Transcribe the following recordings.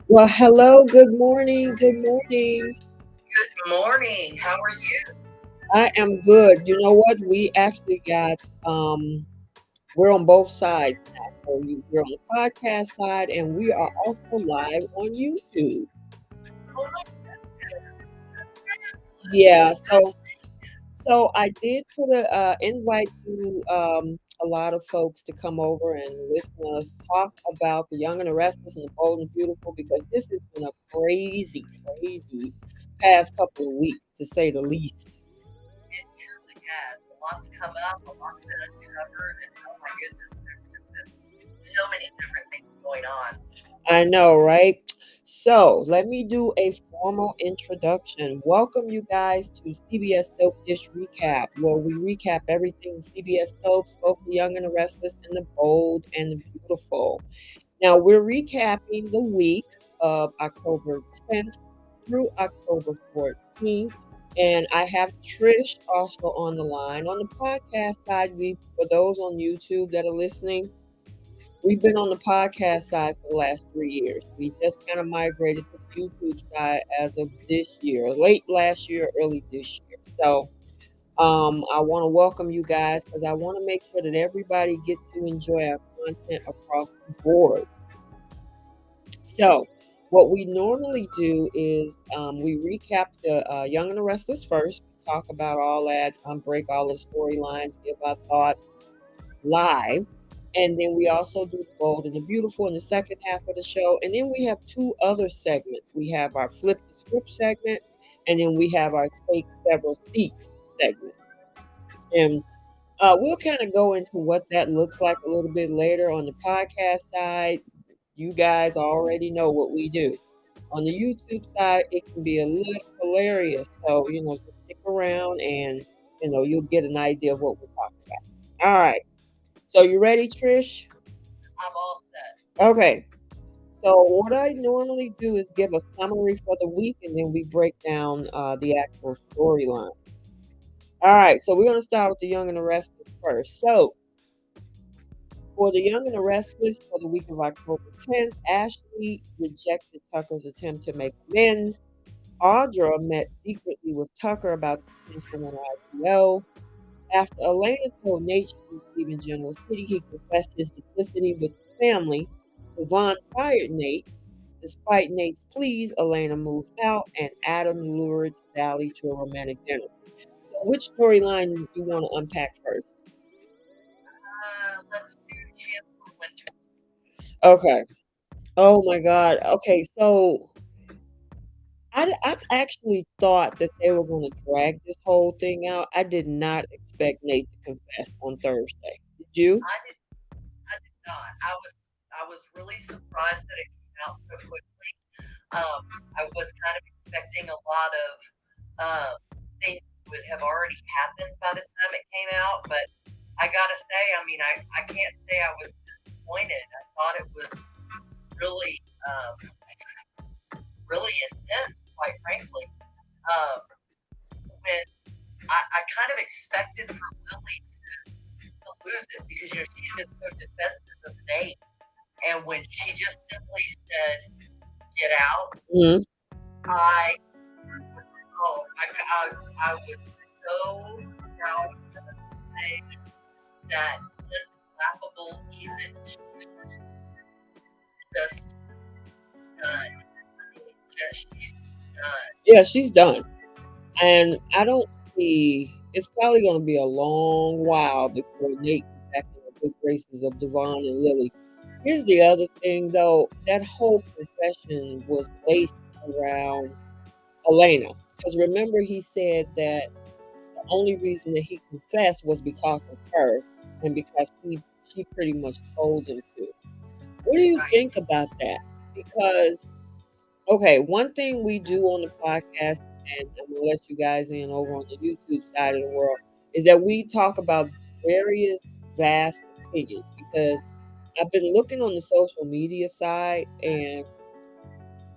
Well, hello, good morning, good morning. Good morning. How are you? I am good. You know what? We actually got we're on both sides now. We're on the podcast side and we are also live on YouTube. Oh my goodness, that's fabulous. Yeah, so Congratulations. so I did put a invite to a lot of folks to come over and listen to us talk about the Young and the Restless and the Bold and the Beautiful because this has been a crazy, crazy past couple of weeks to say the least. It truly has. A lot's come up, a lot's been uncovered, and oh my goodness, there's just been so many different things going on. I know, right? So let me do a formal introduction. Welcome, you guys, to CBS Soap Dish Recap, where we recap everything CBS soaps, both the young and the restless, and the bold and the beautiful. Now, we're recapping the week of October 10th through October 14th. And I have Trish also on the line. On the podcast side, for those on YouTube that are listening, we've been on the podcast side for the last 3 years. We just kind of migrated to the YouTube side as of this year, late last year, early this year. So I want to welcome you guys because I want to make sure that everybody gets to enjoy our content across the board. So what we normally do is we recap the Young and the Restless first. We talk about all that, break all the storylines, give our thoughts live. And then we also do the bold and the beautiful in the second half of the show. And then we have two other segments. We have our flip the script segment, and then we have our take several seats segment. And we'll kind of go into what that looks like a little bit later on the podcast side. You guys already know what we do. On the YouTube side, it can be a little hilarious. So, just stick around and, you'll get an idea of what we're talking about. All right. So you ready, Trish? I'm all set. Okay. So what I normally do is give a summary for the week, and then we break down the actual storyline. All right. So we're gonna start with the Young and the Restless first. So for the Young and the Restless for the week of October 10th, Ashley rejected Tucker's attempt to make amends. Audra met secretly with Tucker about the Chancellor-Winters IPO. After Elena told Nate she was leaving Genoa City, he confessed his duplicity with his family. Devon fired Nate. Despite Nate's pleas, Elena moved out, and Adam lured Sally to a romantic dinner. So, which storyline do you want to unpack first? Let's do Chancellor-Winters. Okay. Oh my God. Okay, so I actually thought that they were going to drag this whole thing out. I did not expect Nate to confess on Thursday. Did you? I did, I did not. I was really surprised that it came out so quickly. Um, I was kind of expecting a lot of um, things would have already happened by the time it came out, but I gotta say, I mean, I can't say I was disappointed. I thought it was really, really intense, quite frankly. When I kind of expected for Lily to lose it because she had been so defensive of Nate, and when she just simply said, "Get out," Mhm. I oh I was so proud to say that unflappable even just done. I mean, just she's done. Yeah, she's done. And I don't see it's probably gonna be a long while before Nate gets back in the good graces of Devon and Lily. Here's the other thing though, that whole confession was laced around Elena. Because remember he said that the only reason that he confessed was because of her and because she pretty much told him to. What do you Right. think about that? Because okay, one thing we do on the podcast, and I'm gonna let you guys in over on the YouTube side of the world, is that we talk about various vast opinions because I've been looking on the social media side and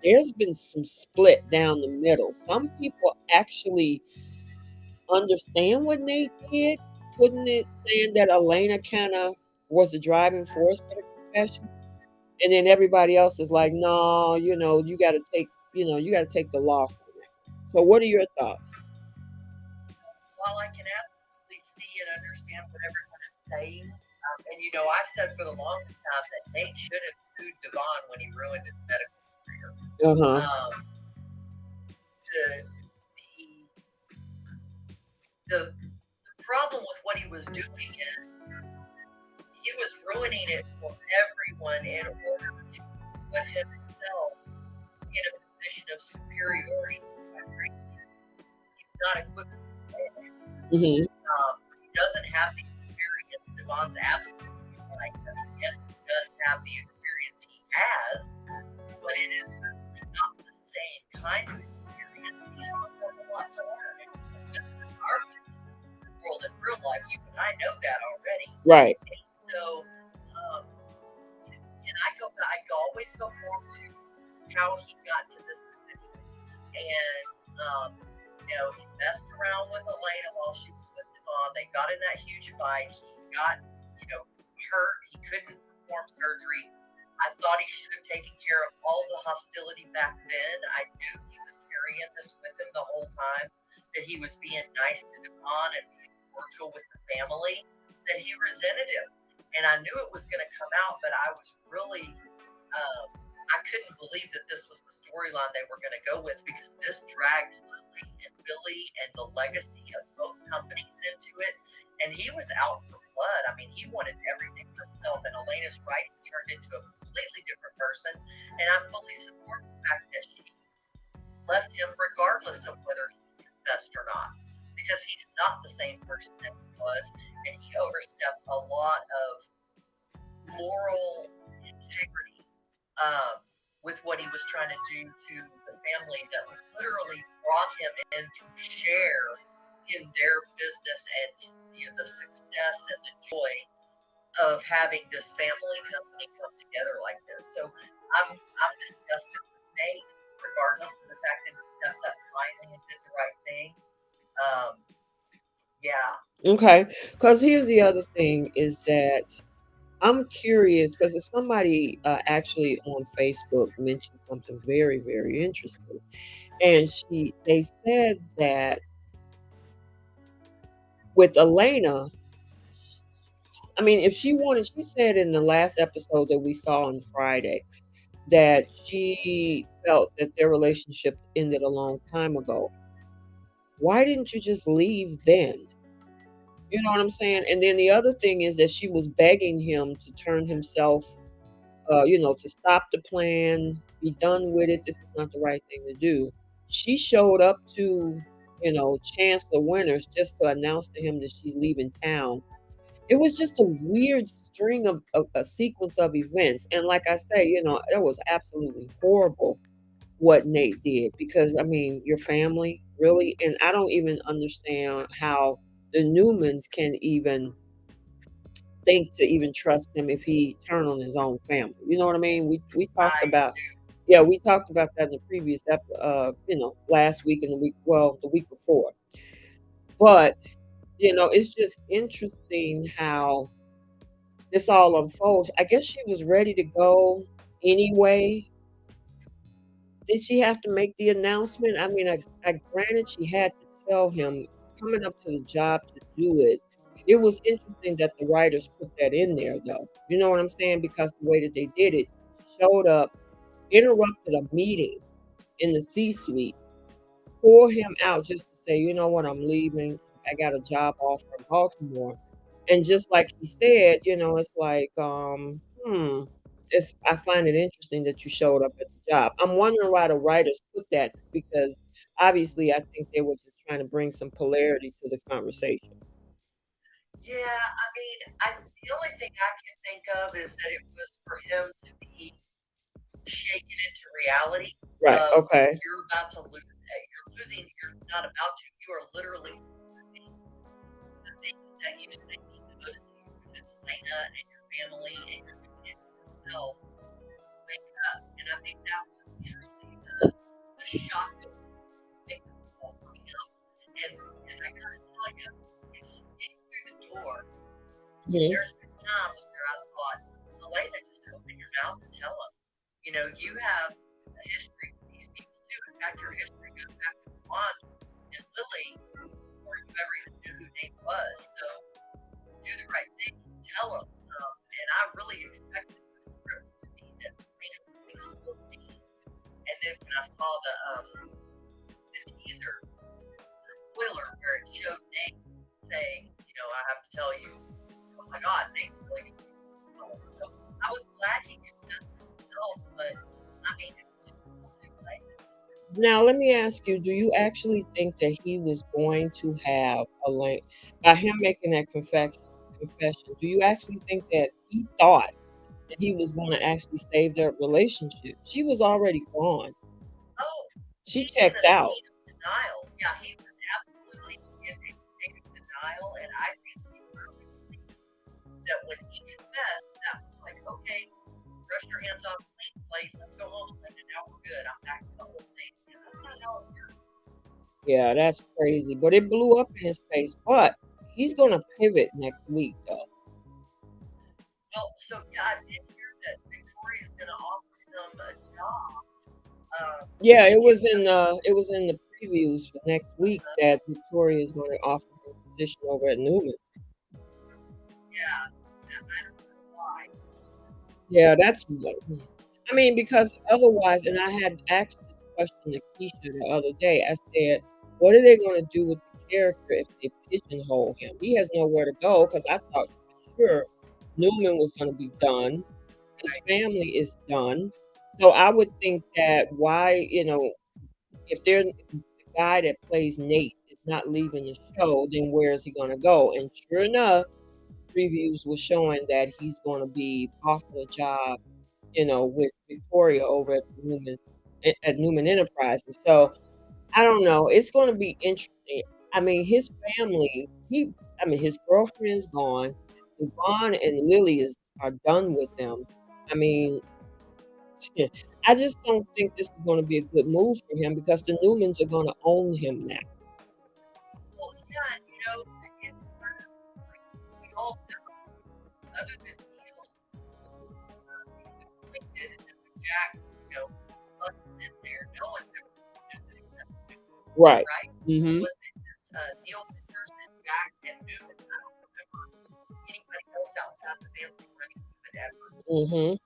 there's been some split down the middle. Some people actually understand what Nate did, putting it saying that Elena kind of was the driving force for the confession. And then everybody else is like, no, you got to take the loss on that. So, what are your thoughts? While I can absolutely see and understand what everyone is saying, and I said for the longest time that Nate should have sued Devon when he ruined his medical career. Uh huh. The, the problem with what he was doing is he was ruining it for everyone in order to put himself in a position of superiority. He's not equipped to say it. Mm-hmm. He doesn't have the experience. Devon's absolutely right. Yes, he does have the experience he has, but it is certainly not the same kind of experience. He still has a lot to learn. Our world in real life, you and I know that already. Right. And so, and I always go back to how he got to this position. And, he messed around with Elena while she was with Devon. They got in that huge fight. He got, hurt. He couldn't perform surgery. I thought he should have taken care of all the hostility back then. I knew he was carrying this with him the whole time, that he was being nice to Devon and being cordial with the family, that he resented him. And I knew it was going to come out, but I was really, I couldn't believe that this was the storyline they were going to go with, because this dragged Lily and Billy and the legacy of both companies into it. And he was out for blood. I mean, he wanted everything for himself, and Elena's right. He turned into a completely different person. And I fully support the fact that she left him regardless of whether he confessed or not, because he's not the same person that he was, and he overstepped a lot of moral integrity with what he was trying to do to the family that literally brought him in to share in their business and the success and the joy of having this family company come together like this. So I'm disgusted with Nate, regardless of the fact that he stepped up finally and did the right thing. Yeah. Okay. Because here's the other thing is that I'm curious because somebody actually on Facebook mentioned something very, very interesting. And they said that with Elena, I mean, if she wanted, she said in the last episode that we saw on Friday that she felt that their relationship ended a long time ago. Why didn't you just leave then? You know what I'm saying? And then the other thing is that she was begging him to turn himself, to stop the plan, be done with it. This is not the right thing to do. She showed up to, Chancellor-Winters just to announce to him that she's leaving town. It was just a weird string of a sequence of events. And like I say, it was absolutely horrible what Nate did because, I mean, your family, really? And I don't even understand how the Newmans can even think to even trust him if he turned on his own family. You know what I mean? We talked I about do. yeah, we talked about that in the previous last week and the week before. But, it's just interesting how this all unfolds. I guess she was ready to go anyway. Did she have to make the announcement? I mean, I granted she had to tell him coming up to the job to do it. It was interesting that the writers put that in there, though. You know what I'm saying? Because the way that they did it, showed up, interrupted a meeting in the C-suite, pour him out just to say, you know what, I'm leaving. I got a job offer in Baltimore. And just like he said, it's like, I find it interesting that you showed up at the job. I'm wondering why the writers put that because obviously I think they were just trying to bring some polarity to the conversation. Yeah, I mean, the only thing I can think of is that it was for him to be shaken into reality Right. of Okay. you're about to lose. You're losing. You're not about to. You are literally losing the things that you say mean the most to you, which is Elena and your family, and you're doing it for yourself. Wake up. And I think that was truly the shock of the all coming up. And I gotta tell you, when he came through the door, Mhm. there's been times where I thought, Elena, just open your mouth and tell you have a history with these people too. In fact, your history goes back to Devon and Lily before you ever even knew who Nate was. So do the right thing, tell them. And I really expected the script to be that Nate was going to spill the beans. And then when I saw the teaser, the spoiler where it showed Nate saying, I have to tell you, oh my God, Nate's really going to be trouble. So I was glad he confessed himself, but I mean, it's too late. Now, let me ask you, do you actually think that he was going to have Elaine, by him making that confession, do you actually think that he thought that he was going to actually save their relationship? She was already gone. Oh, She he's in checked a out. state of denial. Yeah, he was absolutely in a state of denial, and I think he really believed that when he confessed, that was like, okay, brush your hands off the clean slate, let's go home, and now we're good. I'm back to the old thing. And that's not how it works. Yeah, that's crazy. But it blew up in his face. But he's going to pivot next week, though. Well, so yeah, I did hear that Victoria's going to offer him a job. Yeah, To get it was in the previews for next week that Victoria is going to offer him a position over at Newman. yeah, I don't know why. Yeah, that's I mean, because otherwise, and I had asked this question to Keisha the other day. I said, "What are they going to do with the character if they pigeonhole him? He has nowhere to go." Because I thought for sure Newman was going to be done. His Right? family is done. So I would think that why, if the guy that plays Nate is not leaving the show, then where is he going to go? And sure enough, previews were showing that he's going to be offered a job, with Victoria over at Newman Enterprises. So I don't know. It's going to be interesting. I mean, his family. His girlfriend's gone. Devon and Lily are done with him. I mean, I just don't think this is going to be a good move for him because the Newmans are going to own him now. Well, yeah, it's kind of like we all know, other than Neil, being appointed and then when Jack, busted in there, no one's ever knew that except Newman, Right. right? Hmm. Wasn't it just Neil Winters and Jack and Newman? I don't remember anybody else outside the family running Newman ever. Hmm.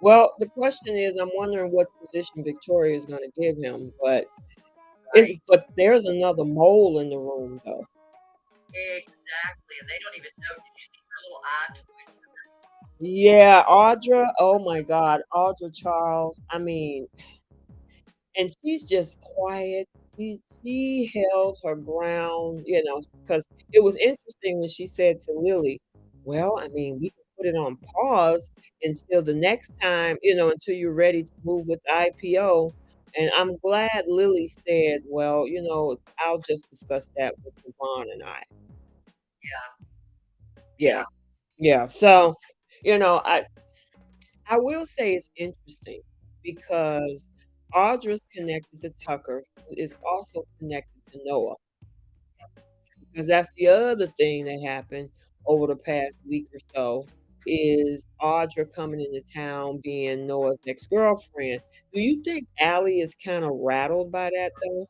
Well, the question is, I'm wondering what position Victoria is going to give him, Right? but there's another mole in the room, though. Exactly. And they don't even know. Did you see her little eye twitch? Yeah, Audra. Oh my God, Audra Charles. I mean, and she's just quiet. She held her ground, because it was interesting when she said to Lily, "Well, I mean, we can put it on pause until the next time, until you're ready to move with the IPO." And I'm glad Lily said, "Well, I'll just discuss that with Devon and I." Yeah. Yeah, Yeah. yeah. So, you know, I I will say it's interesting because Audra's connected to Tucker, who is also connected to Noah. Because that's the other thing that happened over the past week or so is Audra coming into town being Noah's ex-girlfriend. Do you think Allie is kind of rattled by that though?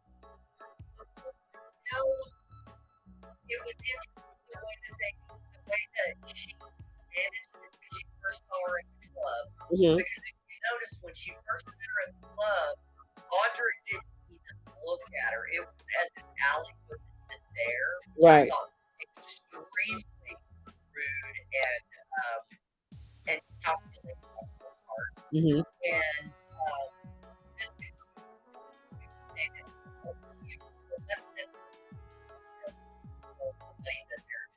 No, it was interesting the way that she managed it when she first saw her at the club. Hmm. Because if you notice, when she first met her at the club, Audra didn't even look at her. It was as if Allie wasn't even there, which I Right. thought was extremely rude and calculated on her part. Hmm. And then they did you the left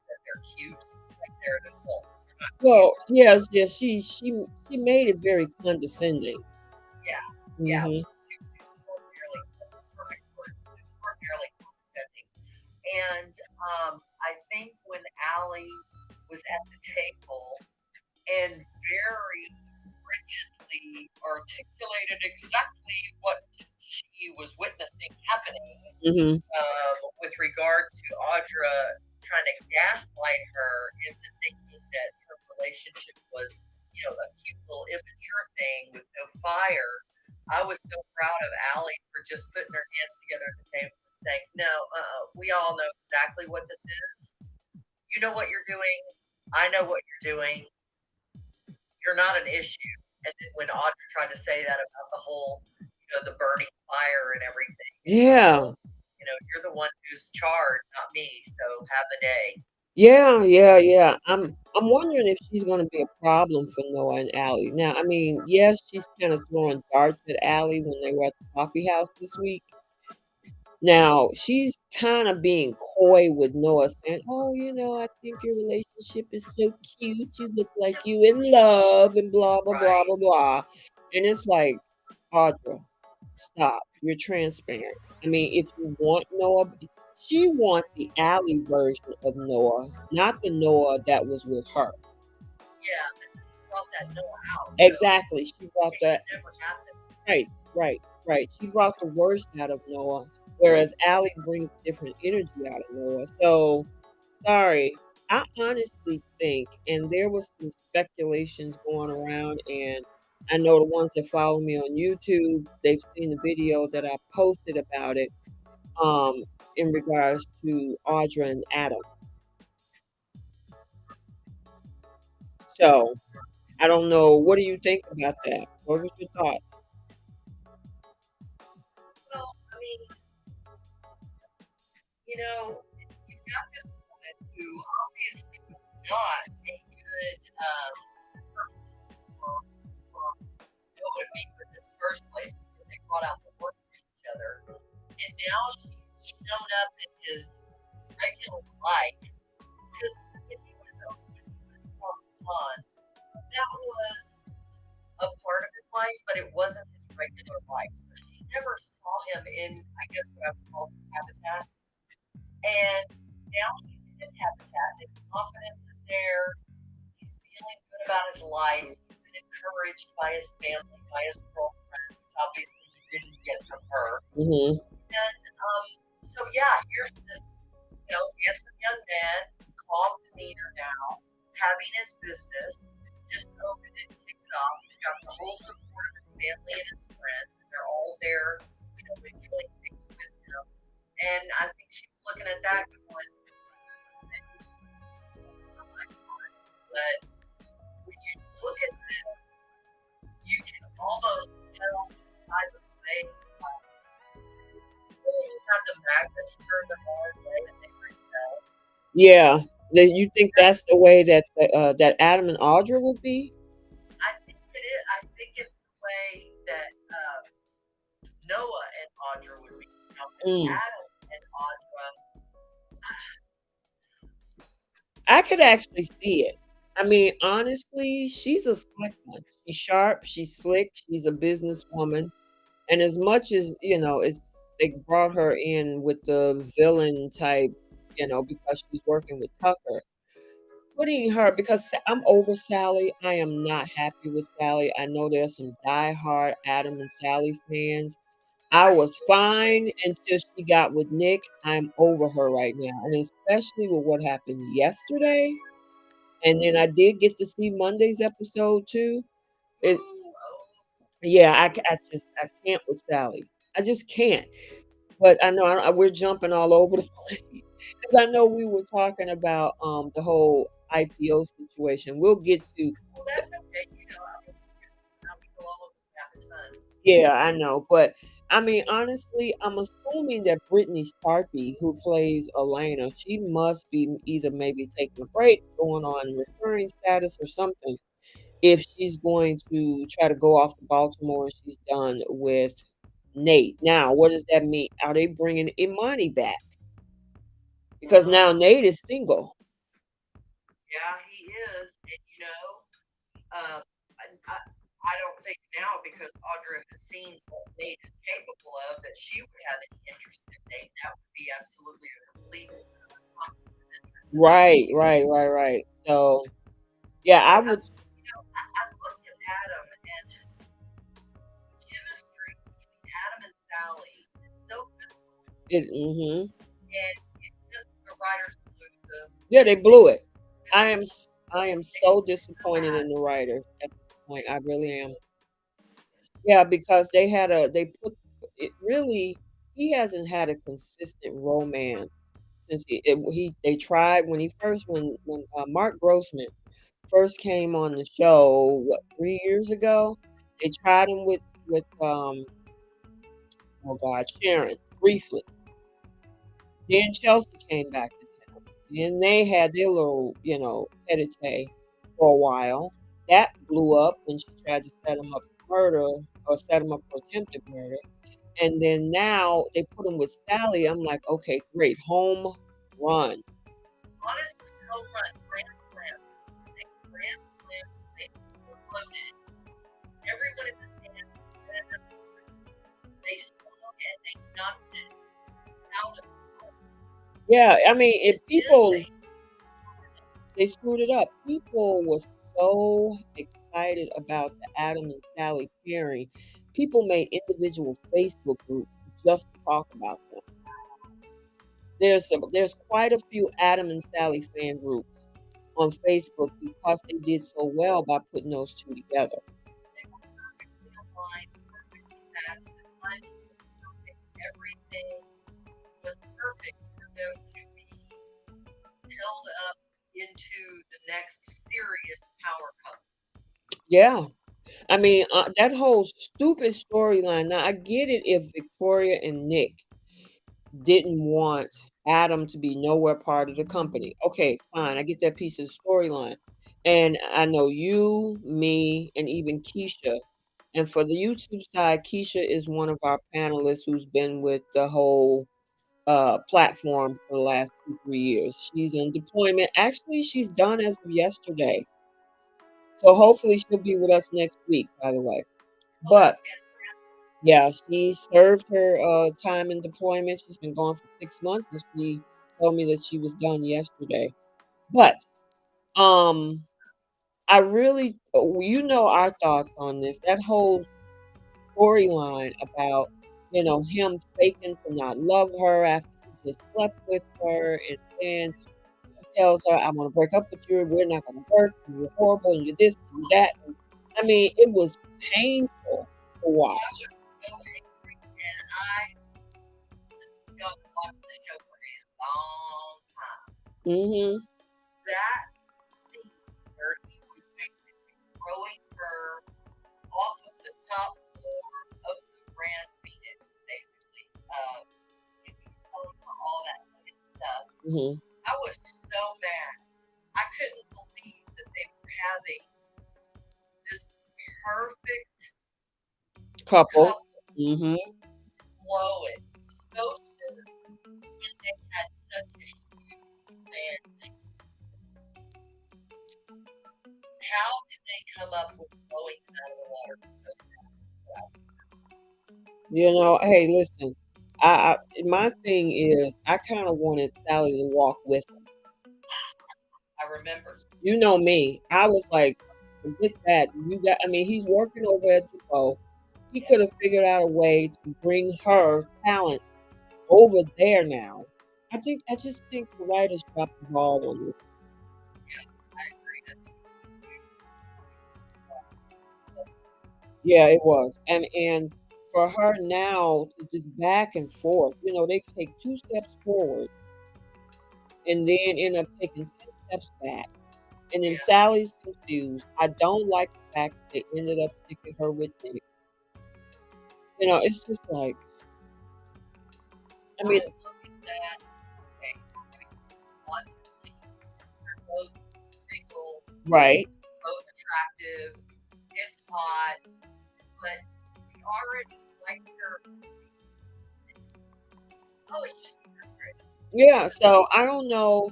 that they're cute, like they're an adult. They're not cute. Well, yes, yes, she made it very condescending. Yeah, yeah, it Hmm. was extraordinarily perfect word. Extraordinarily condescending. And I think when Allie was at the table and very rigidly articulated exactly what she was witnessing happening Hmm. with regard to Audra trying to gaslight her into thinking that her relationship was, a cute little immature thing with no fire. I was so proud of Allie for just putting her hands together at the table and saying, "No, we all know exactly what this is. You know what you're doing. I know what you're doing. You're not an issue." And then when Audra tried to say that about the whole, the burning fire and everything, Yeah. you're the one who's charged, not me. So have the day. Yeah, yeah, yeah. I'm wondering if she's gonna be a problem for Noah and Allie. Now, I mean, yes, she's kind of throwing darts at Allie when they were at the coffee house this week. Now, she's kind of being coy with Noah, saying, "Oh, I think your relationship is so cute. You look like So, you in love and blah blah blah right. blah blah." And it's like, Audra, stop. You're transparent. I mean, if you want Noah, she wants the Allie version of Noah, not the Noah that was with her. Yeah, but he brought that Noah out. So Exactly. She brought it that. could never happen. Right, right, right. She brought the worst out of Noah, whereas Allie brings different energy out of Noah. So, sorry. I honestly think, and there was some speculations going around, and I know the ones that follow me on YouTube, they've seen the video that I posted about it, um, in regards to Audra and Adam. So, I don't know. What do you think about that? What was your thoughts? Well, I mean, you've got this woman who obviously was not a good person for Noah to be with in the first place because they brought out the worst in each other. And now she's shown up in his regular life because when he was across the pond, that was a part of his life, but it wasn't his regular life. So she never saw him in, I guess, what I would call his habitat. And now he's in his habitat. His confidence is there. He's feeling good about his life. He's been encouraged by his family, by his girlfriend, which obviously he didn't get from her. Mm-hmm. And so, yeah, here's this, handsome young man, calm demeanor now, having his business, just opened it, kicked it off. He's got the whole support of his family and his friends, and they're all there, enjoying things with him. And I think she's looking at that going, but when you look at this, you can almost tell by the way you have the magnet stir the hard way that they bring tell. Yeah. You think That's that's the way that that Adam and Audra would be? I think it is. I think it's the way that Noah and Audra would be. Mm. Adam and Audra, I could actually see it. I mean, honestly, she's a slick one. She's sharp, she's slick, she's a businesswoman. And as much as, it's they brought her in with the villain type, because she's working with Tucker. Putting her because I'm over Sally. I am not happy with Sally. I know there's some diehard Adam and Sally fans. I I was still think fine until she got with Nick. I'm over her right now, and especially with what happened yesterday. And then I did get to see Monday's episode too. It Yeah, I can't with Sally. I just can't. But I know we're jumping all over the place because I know we were talking about the whole IPO situation. We'll get to well, that's okay. How we go all over the map is fun. Yeah, I know, but I mean, honestly, I'm assuming that Brittany Starkey, who plays Elena, she must be either maybe taking a break, going on returning status or something, if she's going to try to go off to Baltimore and she's done with Nate. Now, what does that mean? Are they bringing Imani back? Because now Nate is single. Yeah, he is. And I don't think now because Audra has seen what Nate is capable of that she would have any interest in Nate. That would be absolutely a complete conflict of interest. And Right, right, right, right. So, yeah, I but would. I looked at Adam and the chemistry between Adam and Sally is so visible, Mhm. and it's just the writers blew the Yeah, they blew it. I am they I am They so still disappointed had in the writers at this point. I really am. so Yeah, because they put it really he hasn't had a consistent romance since they tried when he first when Mark Grossman first came on the show, what, 3 years ago? They tried him with oh God, Sharon, briefly. Then Chelsea came back to town. Then they had their little, tete-a-tete for a while. That blew up when she tried to set him up for murder or set him up for attempted murder. And then now they put him with Sally. I'm like, okay, great, home run. honestly, home run, grand slam, they grand slam, they exploded. Everyone in the stands said they swung and they knocked it out of the park. Yeah, I mean, if And then people they screwed it up. People were so excited about the Adam and Sally pairing. People made individual Facebook groups just to talk about them. There's quite a few Adam and Sally fan groups on Facebook because they did so well by putting those two together. they were perfectly aligned, perfectly matched. The timing was perfect. Everything was perfect for them to be held up into the next serious power couple. Yeah. I mean, that whole stupid storyline. Now, I get it if Victoria and Nick didn't want Adam to be nowhere part of the company. Okay, fine. I get that piece of the storyline. And I know you, me, and even Keisha. And for the YouTube side, Keisha is one of our panelists who's been with the whole platform for the last 2, 3 years. She's in deployment. Actually, she's done as of yesterday. So hopefully she'll be with us next week, by the way. Oh, But that's fantastic. yeah, she served her time in deployment. She's been gone for 6 months, and she told me that she was done yesterday. But um, I really, our thoughts on this. That whole storyline about him faking to not love her after he just slept with her, and then he tells her, "I'm gonna break up with you. We're not gonna work. And you're horrible, and you're this, and you're that." And, I mean, it was painful to I watch. was so angry, and I've been watching the show for a long time. Hmm. That scene where he was basically throwing her off of the top floor of the Grand Phoenix, basically, and he's telling her all that good stuff. Hmm. I was so mad. I couldn't believe that they were having this perfect Couple. couple Hmm. blow it so soon when they had such a huge fan base. How did they come up with blowing it out of the water so fast? Hey, listen. My thing is, I kind of wanted Sally to walk with him. I remember. You know me. I was like, forget that. I mean, he's working over at Depot. He Yeah, could have figured out a way to bring her talent over there now. I just think the writers dropped the ball on this. yeah, I agree. I think Yeah, it was. And for her now to just back and forth, they take 2 steps forward and then end up taking 10 steps back. And then yeah. Sally's confused. I don't like the fact that they ended up sticking her with Nick. It's just like, I I mean, look at that. Okay, logically, they're both single, right. both attractive. It's hot, but we already like her. Oh, it's just frustrating. Yeah, so I don't know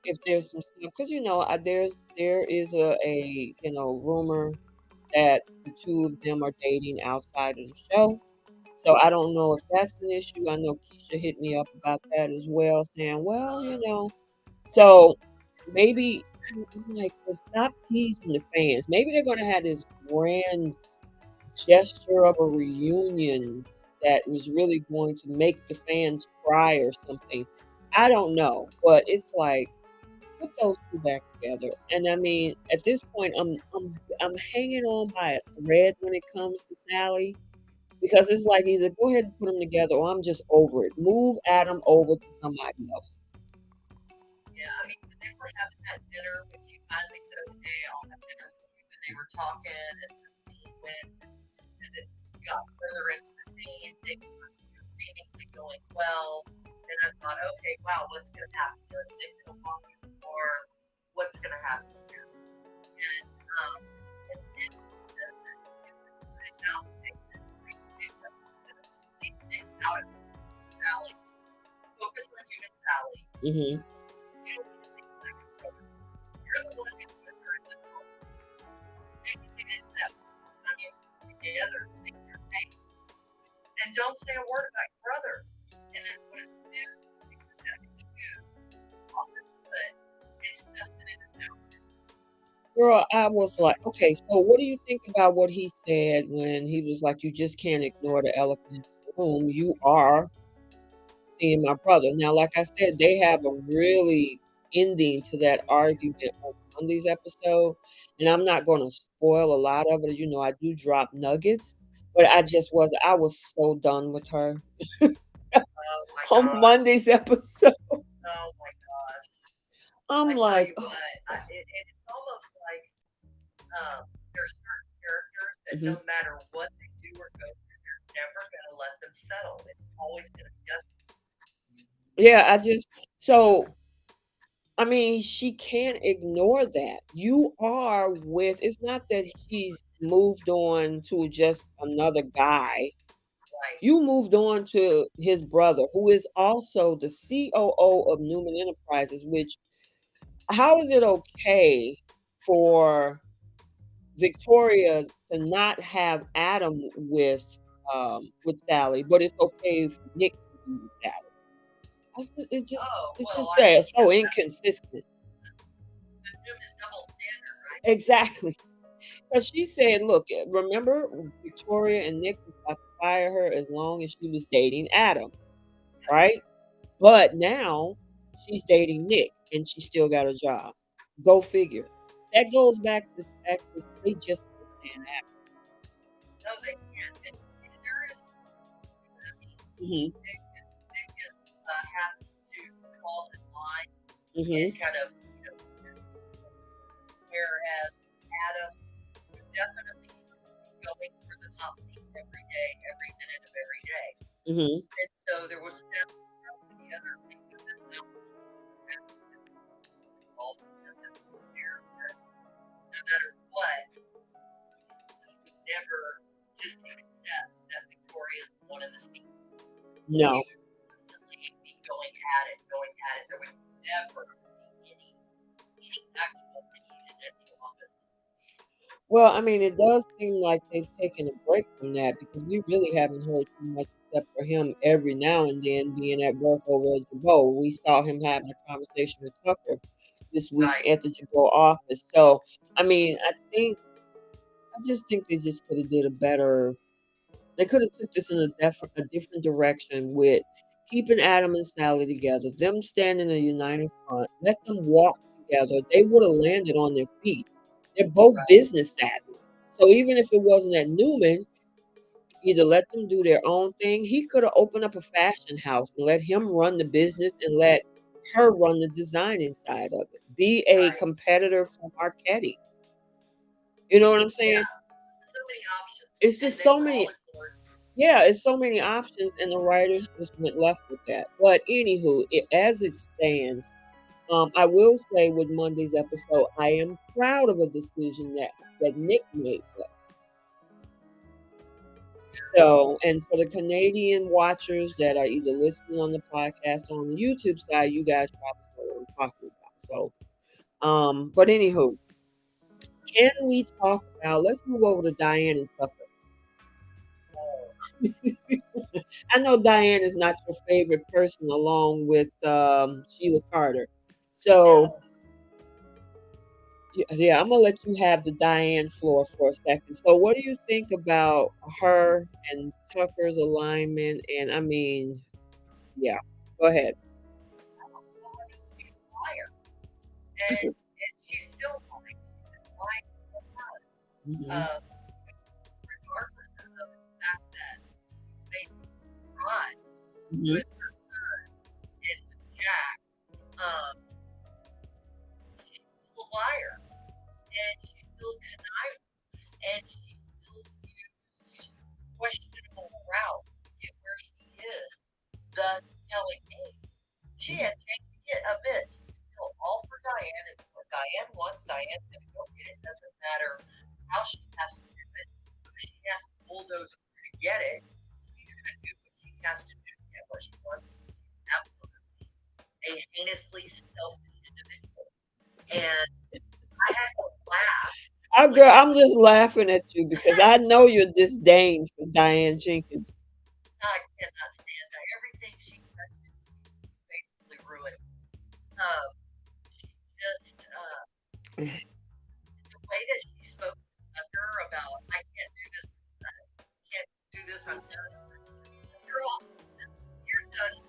if there's some stuff because there is a rumor that the two of them are dating outside of the show. So I don't know if that's an issue. I know Keisha hit me up about that as well, saying, well, so maybe I'm like, well, stop teasing the fans. Maybe they're gonna have this grand gesture of a reunion that was really going to make the fans cry or something. I don't know, but it's like put those two back together. And I mean, at this point, I'm hanging on by a thread when it comes to Sally because it's like either go ahead and put them together or I'm just over it. Move Adam over to somebody else. Yeah, I mean, when they were having that dinner, when she finally said, "Okay, I'll have dinner with you," and they were talking, and the scene went as it got further into the scene, things were seemingly going well. And I thought, okay, wow, what's going to happen? Are they going to walk or what's going to happen here? And then the mouth statement out of Sally. Focus on you and Sally. Mm-hmm. You don't need to think like a brother. You're the one who's with her in this moment. Maybe it is that on you together to make your case. And don't say a word about your brother. And then what does it do? It's that you all this good and stuff in his mouth. Girl, I was like, okay, so what do you think about what he said when he was like, you just can't ignore the elephant in the room. You are seeing my brother. Now, like I said, they have a really ending to that argument on Monday's episode, and I'm not going to spoil a lot of it. You know, I do drop nuggets, but I was so done with her Oh my on gosh. Monday's episode. Oh my gosh. I'm I tell like, you what, it's almost like there's certain characters that mhm. no matter what they do or go through, you're never going to let them settle. It's always going to be just Yeah, so I mean, she can't ignore that. You are with it's not that she's moved on to just another guy. right. You moved on to his brother, who is also the COO of Newman Enterprises, which how is it okay for Victoria to not have Adam with Sally, but it's okay for Nick to be with Sally? Oh, It's well, just I sad, mean, it's so yes, that's inconsistent. the Newman double standard, right? Exactly. Because she said, look, remember Victoria and Nick was about to fire her as long as she was dating Adam, right? But now she's dating Nick and she still got a job. Go figure. That goes back to the fact that they just can't stand No, they can't. And there is, I mean, Adam. Nick is happy to fall in line and Hmm. kind of, whereas Adam would definitely be going for the top seat every day, every minute of every day. Hmm. Hmm. And so there was that the other thing with this involved there that no matter what, he would never just accept that Victoria's one of the seats. No. He would constantly be going at it, going at it. There would never be any actual peace at the office. Well, I mean, it does seem like they've taken a break from that because we really haven't heard too much except for him every now and then being at work over at Jabot. We saw him having a conversation with Tucker this week Right, at the Jabot office. So, I mean, I just think they just could have did a better. They could have took this in a different direction with keeping Adam and Sally together, them standing a united front, let them walk together. They would have landed on their feet. They're both right, business savvy. So even if it wasn't at Newman, either let them do their own thing. He could have opened up a fashion house and let him run the business and let her run the designing side of it. Be a right. competitor for Marchetti. You know what I'm saying? Yeah, so many options, It's and just they so were all many ignored. Yeah, it's so many options, and the writer just went left with that. But anywho, as it stands, I will say with Monday's episode, I am proud of a decision that Nick made. So, and for the Canadian watchers that are either listening on the podcast or on the YouTube side, you guys probably know what I'm talking about. So, but anywho, can we talk about? Let's move over to Diane and Tucker. Oh, I know Diane is not your favorite person, along with Sheila Carter. So no. yeah, I'm gonna let you have the Diane floor for a second. So what do you think about her and Tucker's alignment? And I mean, yeah, go ahead. Well, I mean, she's a liar. and she's still lying. She's been lying the whole time. Mhm. Um, regardless of the fact that she's made these strides Mhm. with her son and with Jack, um, she's still a liar, and she's still conniving, and she still used questionable routes to get where she is, thus telling me she had changed it a bit. She's still all for Diane. It's what Diane wants. Diane's going to go get it. Doesn't matter how she has to do it, who she has to bulldoze through to get it. She's going to do what she has to do to get what she wants. She's absolutely a heinously selfish individual. And I had to laugh when Girl, I'm just laughing at you because I know your disdain for Diane Jenkins. I cannot stand her. Everything she touches, she basically ruins. Um, she just the way that she spoke to Tucker about I can't do this, I can't do this, I'm done. Girl, you're done.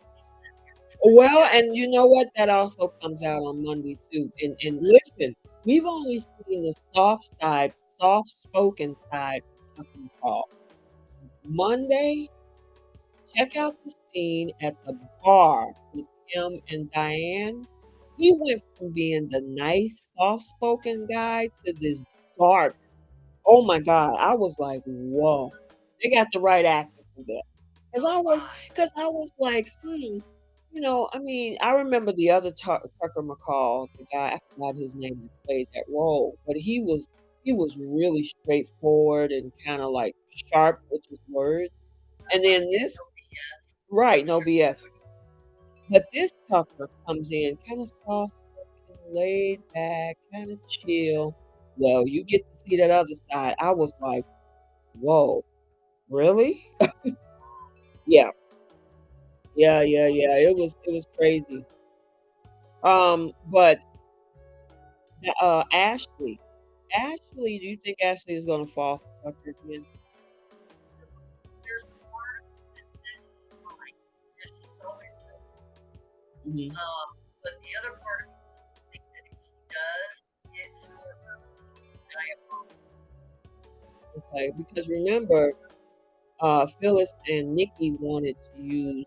Well, and you know what? That also comes out on Monday too. And listen, we've only seen the soft side, soft spoken side of Tucker McCall. Monday, check out the scene at the bar with him and Diane. He went from being the nice, soft spoken guy to this dark. Oh my God. I was like, whoa. They got the right actor for that. Cause Oh I was, my. cause I was like, I mean, I remember the other Tucker McCall, the guy, I forgot his name that played that role, but he was really straightforward and kind of like sharp with his words. And then Yeah, this, no BS. right, no BS. But this Tucker comes in kind of soft spoken, laid back, kind of chill. Well, you get to see that other side. I was like, whoa, really? Yeah, yeah, yeah, yeah. It was crazy. But Ashley, do you think Ashley is gonna fall for Tucker again? There's a part of it that fine. Yeah, she's always good. Hmm. But the other part of it, I think that if she does, it's for her diabolical. Okay, because remember, Phyllis and Nikki wanted to use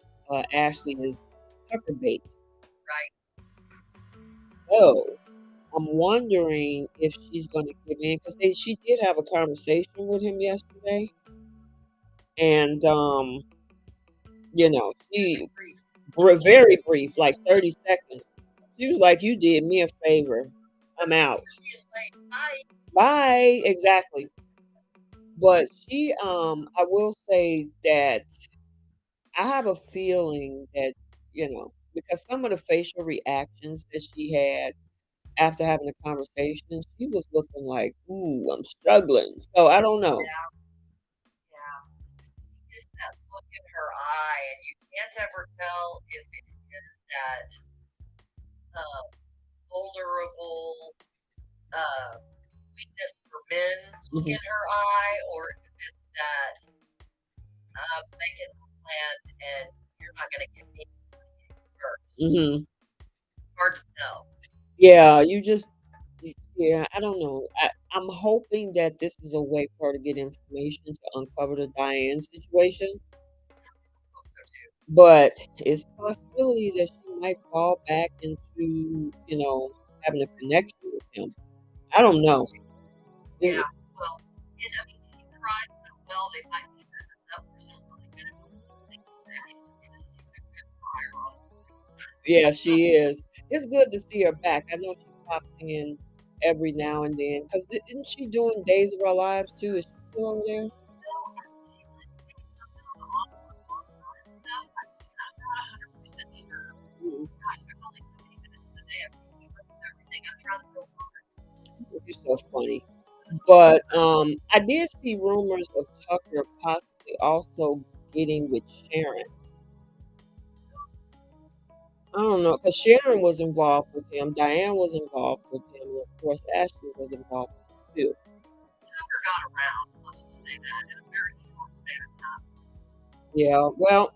Ashley as Tucker bait. Right? So I'm wondering if she's going to give in because she did have a conversation with him yesterday, and she Very brief. very brief, like 30 seconds. She was like, "You did me a favor. I'm Thanks out. for being late. Bye. Bye." Exactly. But I will say that I have a feeling that because some of the facial reactions that she had after having a conversation, she was looking like, "Ooh, I'm struggling." So I don't know. Yeah, yeah. Just that look in her eye, and you can't ever tell if it is that uh, vulnerable uh, weakness for men look Mhm, in her eye, or if it's that making a plan and you're not going to get me first. mhm. Hard to tell. Yeah, yeah, I don't know. I'm hoping that this is a way for her to get information to uncover the Diane situation, Hope so too. but it's a possibility that she might fall back into, having a connection with him. I don't know. Yeah. It- Well, and I mean, she tried so well. They might be setting us up for some really good things with Ashley because she's a good fire on. yeah, she is. It's good to see her back. I know she pops in every now and then because isn't she doing Days of Our Lives too? Is she still over there? Well, she might be doing something on the online stuff. I'm not 100% sure. Mm-mm. Gosh, there's only so many minutes in the day. I'm keeping up with everything. I try so hard. You're so funny. But I did see rumors of Tucker possibly also getting with Sharon. I don't know because Sharon was involved with him, Diane was involved with him, and of course Ashley was involved with him too. Tucker got around. Let's just say that in a very short span of time. Yeah, well,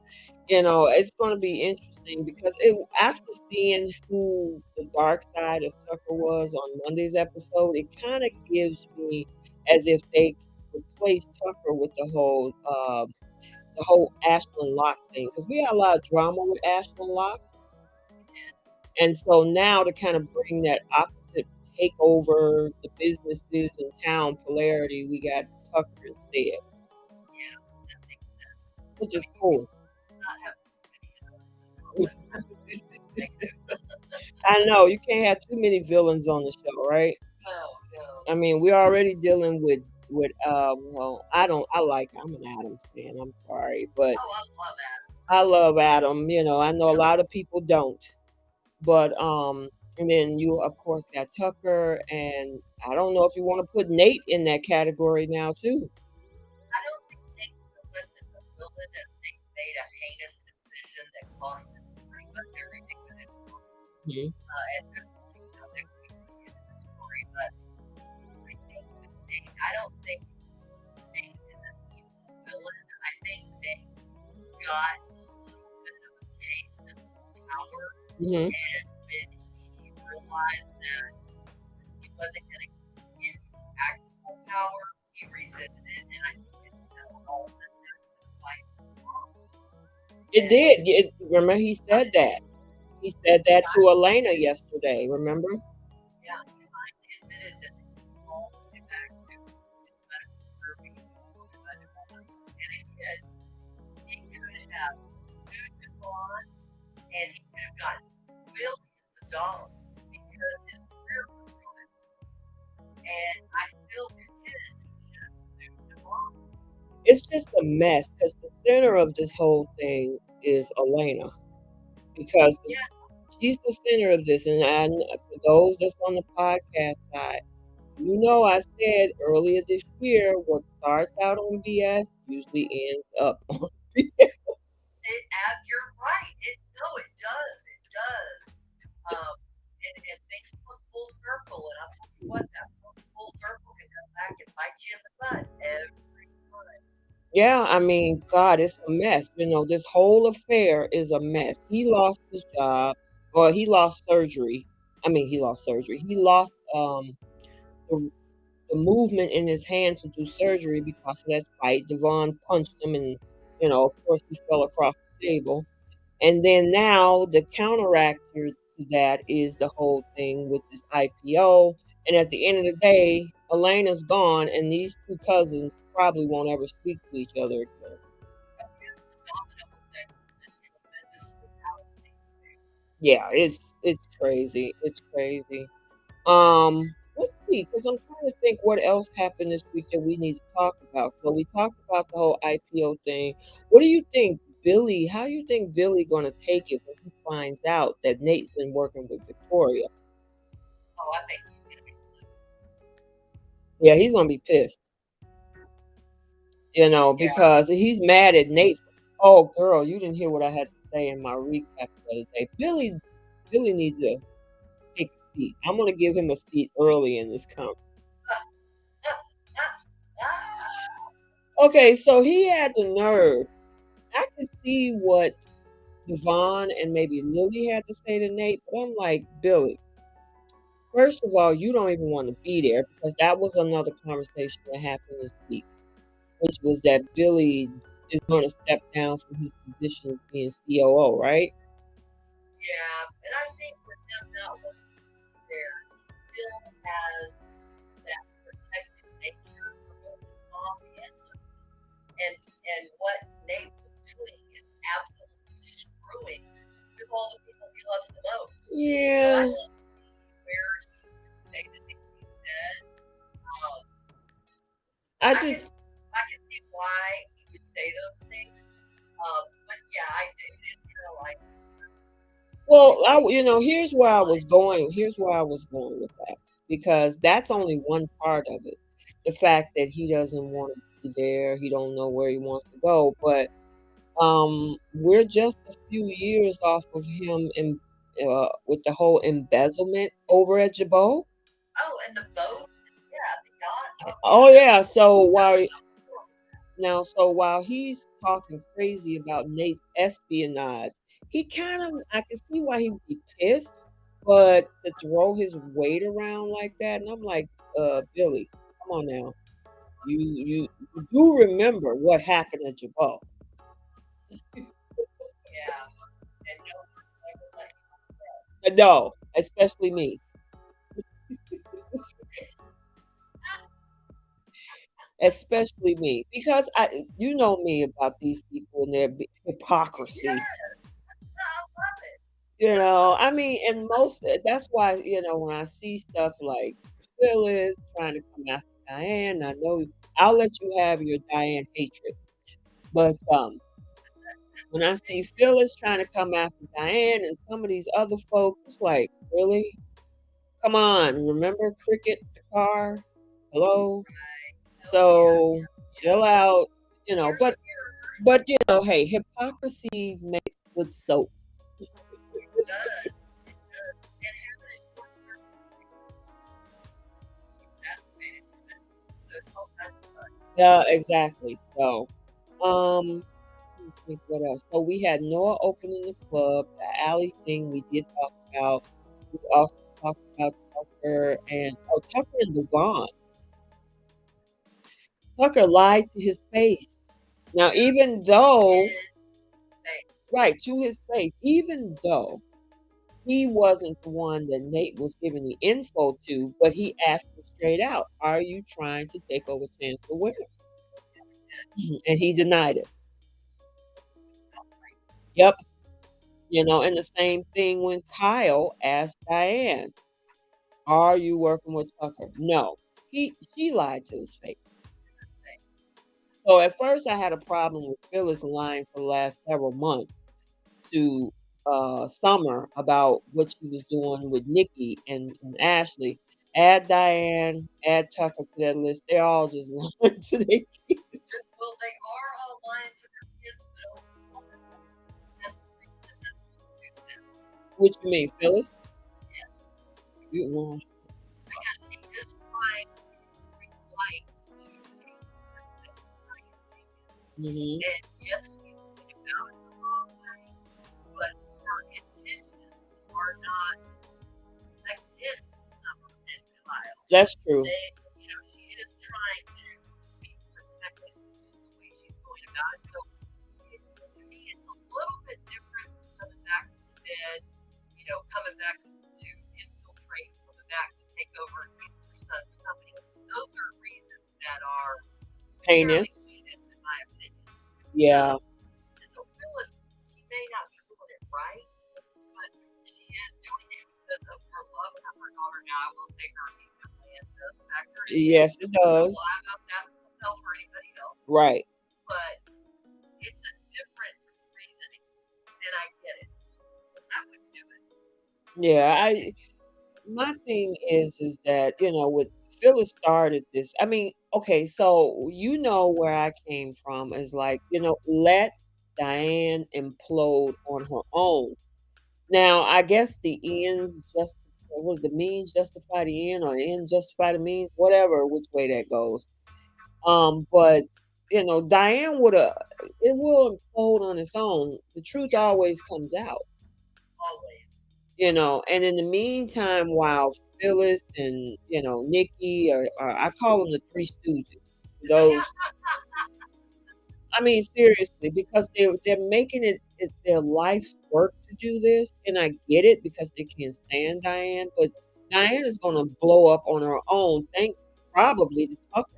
it's going to be interesting interesting because after seeing who the dark side of Tucker was on Monday's episode, it kind of gives me as if they replaced Tucker with the whole Ashland Locke thing because we had a lot of drama with Ashland Locke, and so now to kind of bring that opposite take over the businesses and town polarity, we got Tucker instead, Yeah, that makes sense. which I is mean, you cool. can not have too many of those in the show, but negative. I know you can't have too many villains on the show, right? No, no. I mean, we're already dealing with I don't I like I'm an Adams fan. I'm sorry, but Oh, I love that. I love Adam. I know a Yeah, lot of people don't. But and then you of course got Tucker, and I don't know if you want to put Nate in that category now too. I don't think Nate's villain is a villain as they made a heinous decision that cost him pretty much everything that is Mhm. at this point. Now, next week we'll get into the story, but I think with Nate, I don't think Nate is an evil villain. I think Nate got a little bit of a taste of some power, Mhm. and when he realized that he wasn't going to get any actual power, he resented it, and I think it's all that there to the fight with the mom. It And did. Remember he how said did that. He said he that got, to Elena yesterday. Remember? yeah, he finally admitted that it was all the way back to his medical therapy he was supported by Devon. And again, he could have sued Devon and he could have gotten millions of dollars because his career was ruined. And I still contend he should have sued Devon. It's just a mess because the center of this whole thing is Elena because Yeah, she's the center of this. And for those that's on the podcast side, I said earlier this year, what starts out on BS usually ends up on BS. you're right. No, it does. It does. And things come full circle. And I'll tell you what, that full circle can come back and bite you in the butt every time. Yeah, I mean, God, it's a mess. This whole affair is a mess. He lost his job, or he lost surgery. I mean, he lost surgery. He lost the, the movement in his hand to do surgery because of that fight. Devon punched him, and of course, he fell across the table. And then now the counteractor to that is the whole thing with this IPO. And at the end of the day, Elena's gone, and these two cousins probably won't ever speak to each other again. The domino effect has been tremendously out of things too. Yeah, it's crazy. It's crazy. Let's see, because I'm trying to think what else happened this week that we need to talk about. So we talked about the whole IPO thing. What do you think, Billy? How you think Billy gonna take it when he finds out that Nate's been working with Victoria? Oh, I think he's going to be blue. Yeah, he's gonna be pissed. Yeah. Because he's mad at Nate. Oh, girl, you didn't hear what I had to say in my recap the other day. Billy needs to take a seat. I'm gonna give him a seat early in this conversation. Okay, so he had the nerve. I could see what Devon and maybe Lily had to say to Nate, but I'm like, Billy, first of all, you don't even want to be there because that was another conversation that happened this week, which was that Billy is going to step down from his position as being COO, right? Yeah. And I think with him not wanting to be there, he still has that protective nature for both his mom and and what Nate was doing is absolutely screwing with all the people he loves the most. So I Yeah, can see where he could say the things he said. Um, I I can just I can see why he would say those things. But yeah, it is kind of like well, here's where I was going. Here's where I was going with that because that's only one part of it. The fact that he doesn't want to be there, he don't know where he wants to go, but we're just a few years off of him in with the whole embezzlement over at Jabot. oh, and the boat, yeah, the yacht. Oh yeah, Oh yeah, so that was while so cool. now so while he's talking crazy about Nate's espionage, he kind of, I can see why he would be pissed, but to throw his weight around like that, and I'm like, Billy, come on now. You do remember what happened at your ball. Yeah, and no one's ever let you. No, especially me. Especially me. Because you know me about these people and their hypocrisy. Yes, I love it. I mean, and that's why, when I see stuff like Phyllis trying to come after Diane, I know I'll let you have your Diane hatred. But when I see Phyllis trying to come after Diane and some of these other folks, it's like, really? Come on, remember Cricket the car? Hello? Oh yeah, So chill out, here's yours. but hey, hypocrisy makes good soap. It does. It does. And having a short term activated to help that fun. Yeah, exactly. So, um, let me think what else. So we had Noah opening the club, the alley thing we did talk about. We also talked about Tucker and Devon. Tucker lied to his face. Now, even though, His face. right, to his face, even though he wasn't the one that Nate was giving the info to, but he asked him straight out, "Are you trying to take over Chancellor-Winters?" And he denied it. Yep. And the same thing when Kyle asked Diane, "Are you working with Tucker?" No. She lied to his face. So at first I had a problem with Phyllis lying for the last several months to Summer about what she was doing with Nikki and Ashley. Add Diane, add Tucker to that list. They're all just lying to their kids. Well, they are all lying to their kids, but that's the reason that's what do that. What you mean, Phyllis? Yes, You, well, because she is trying to relate to a person mhm. and yes, he's going about it the wrong way, but her intentions are not against Summer and Kyle. That's true. They, she is trying to be protected in the way she's going about it. So to me, it's a little bit different coming back from the dead, coming back to infiltrate, coming back to take over your son's company. Those are reasons that are Heinous. fairly heinous, in my opinion. Yeah. So Phyllis, she may not be doing it right, but she is doing it because of her love for her daughter. Now, I will say her income land does factor into it. Yes, it I don't does. lie about that to myself or anybody else, Right. but it's a different reasoning, and I get it. I wouldn't do it. Yeah. My thing is that, with Phyllis started this. I mean, okay, so where I came from is like, let Diane implode on her own. Now, I guess the ends just was the means justify the end or the end justify the means, whatever which way that goes. But Diane would have it will implode on its own. The truth Yeah, always comes out. always. And in the meantime, while Phyllis and Nikki or I call them the Three Stooges. Those, I mean, seriously, because they're making it their life's work to do this, and I get it because they can't stand Diane, but Diane is going to blow up on her own, thanks probably to Tucker,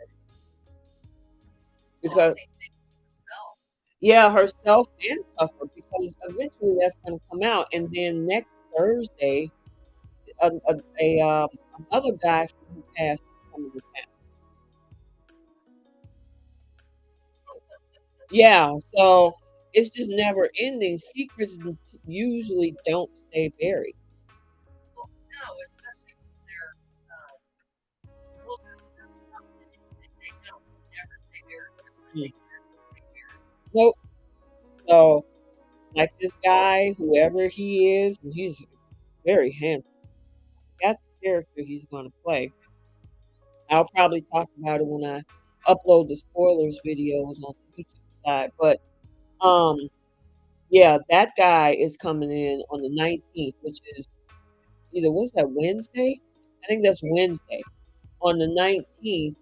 Well, I because think they herself. yeah, herself and Tucker, because eventually that's going to come out, and then next Thursday, a another guy from who passed is coming to town. Yeah, so it's just never ending. Secrets usually don't stay buried. Well, no, especially when they're children. They don't never stay married. Mm. Everything stay married. Nope. So, like this guy, whoever he is, he's very handsome. That's the character he's going to play. I'll probably talk about it when I upload the spoilers videos on the YouTube side. But um, Yeah, that guy is coming in on the 19th, which is either what's that, Wednesday? I think that's Wednesday. On the 19th,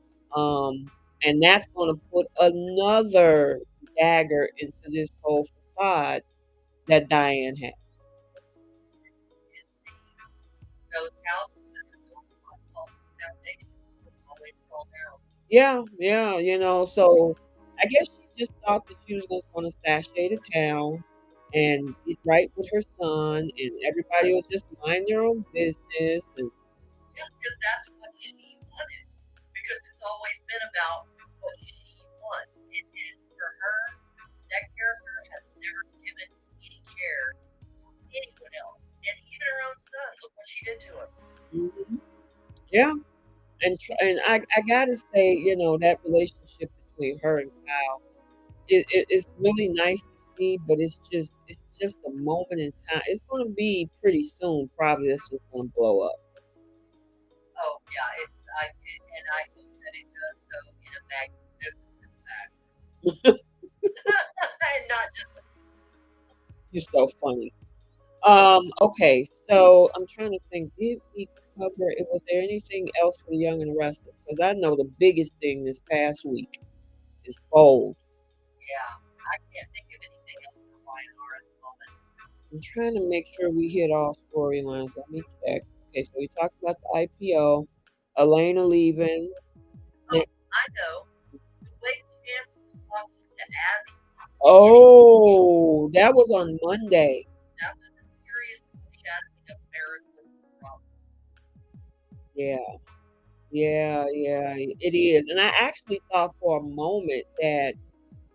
and that's gonna put another dagger into this whole facade that Diane had. Those houses that are built on faulty foundations will always fall down. Yeah, yeah, so I guess she just thought that she was just gonna sashay to town and get right with her son, and everybody will just mind their own business. And Yeah, because that's what she wanted. Because it's always been about what she wants. It is for her. That character has never given any care to anyone else, and even her own son. Look what she did to him. mhm, yeah, and I gotta say, that relationship between her and Kyle, it's really nice to see, but it's just a moment in time. It's gonna be pretty soon, probably. It's just gonna blow up. Oh yeah, and I hope that it does so in a magnificent fashion, and not just You're so funny. Okay, so I'm trying to think, did we cover it? Was there anything else for Young and the Restless? Because I know the biggest thing this past week is Bold. yeah. I can't think of anything else for Y&R at the moment. I'm trying to make sure we hit all storylines. Let me check. Okay, so we talked about the IPO, Elena leaving. Oh, I know. The way Chance was talking to Abby and getting Oh, that was on Monday. that was a serious foreshadowing of marital problems. Yeah, yeah, it is. And I actually thought for a moment that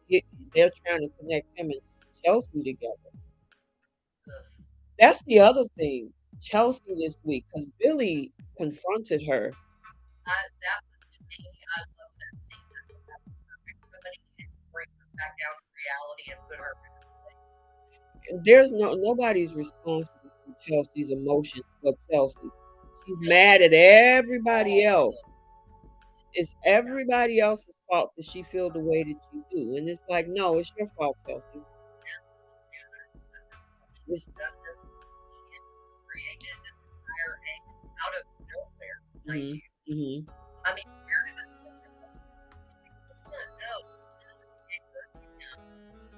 it, they're trying to connect him and Chelsea together. Ugh. That's the other thing. Chelsea this week, because Billy confronted her. That was to me. I love that scene. I thought that was perfect. Somebody needed to bring her back down to reality and put her in her place. There's nobody's responsible for Chelsea's emotions but Chelsea. She's mad at everybody else. It's everybody else's fault that she feel the way that you do. And it's like, no, it's your fault, Chelsea. Absolutely, 100%. That's why It's, she does this. She has created this entire angst out of nowhere, mind hmm you. hmm I mean, where did it come from? No, it gave birth to him.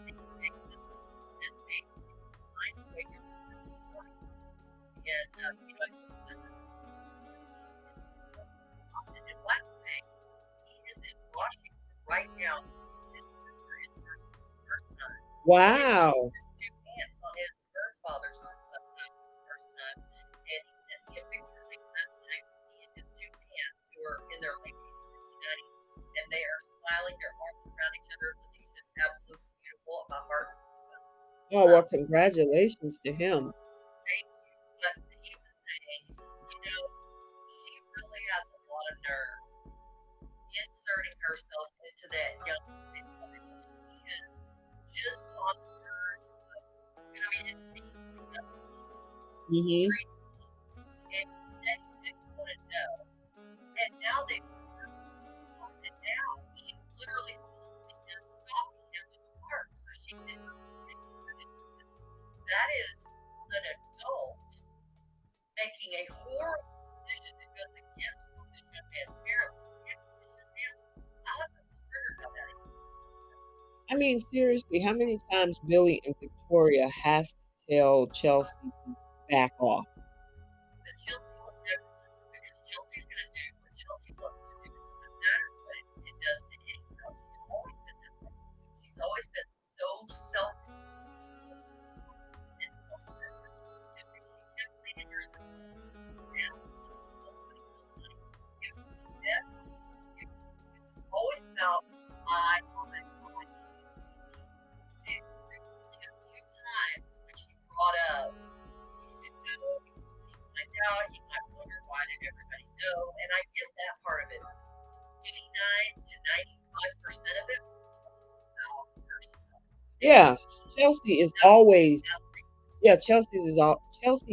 It gave him this baby. It was signed away from him in the 40s. And, I hope that in what way he is in Washington right now. His sister in person for the first time. He had wow. his two pants on his birth father's side for the first time. And he sent me a picture late last night with he and his two pants who are in their late 80s, early 90s. And they are smiling, their arms around each other. Letitia's absolutely beautiful. And my heart's Oh, well, congratulations to him. thank you. But he was saying, she really has a lot of nerve inserting herself into that young boy's life when he is just on the verge of coming into being a young hmm preteen. And he said he didn't want to know. And now they've and now she's literally following him, stalking him to the park so she can that is an adult making a horrible decision that goes against what the young man's parents I mean, seriously, how many times Billy and Victoria has to tell Chelsea to back off? But Chelsea will never listen because Chelsea's going to do what Chelsea wants to do. It doesn't matter what it does to anyone else. She's always been that way. She's always been so selfish and self-centered. And when she kept saying her that now, it was never, it was always about I. And only a few times when she brought up, you should know, please find out, he might wonder why did everybody know, and I get that part of it. 89 to 95% of it was about herself. Yeah, Chelsea is always yeah, Chelsea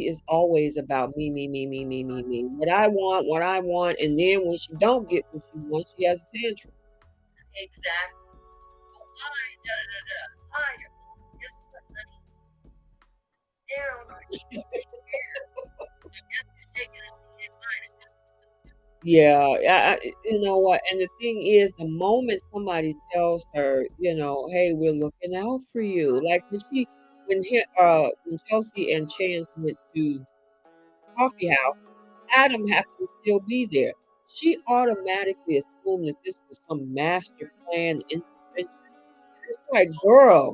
is always about me, me, me, me, me, me, me. What I want, and then when she don't get what she wants, she has a tantrum. Exactly. Well, I, da da da da. I, guess what, honey? down, which is weird. I guess he's taking us in mind. Yeah, you know what? And the thing is, the moment somebody tells her, "Hey, we're looking out for you," like when Chelsea and Chance went to coffee house, Adam happened to still be there. She automatically assumed that this was some master plan intervention. It's like, girl,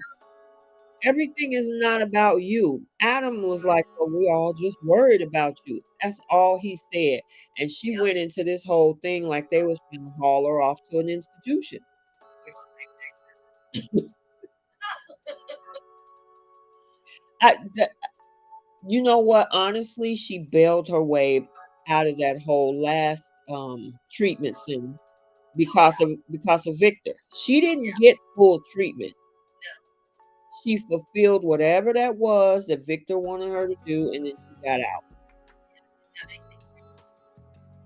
everything is not about you. Adam was like, "Well, we all just worried about you." That's all he said. And she Yeah, went into this whole thing like they was gonna haul her off to an institution. which makes I, you know what? Honestly, she bailed her way out of that whole last treatment center oh yeah, because of Victor. She didn't yeah, get full treatment. no, She fulfilled whatever that was that Victor wanted her to do, and then she got out. yeah, anything.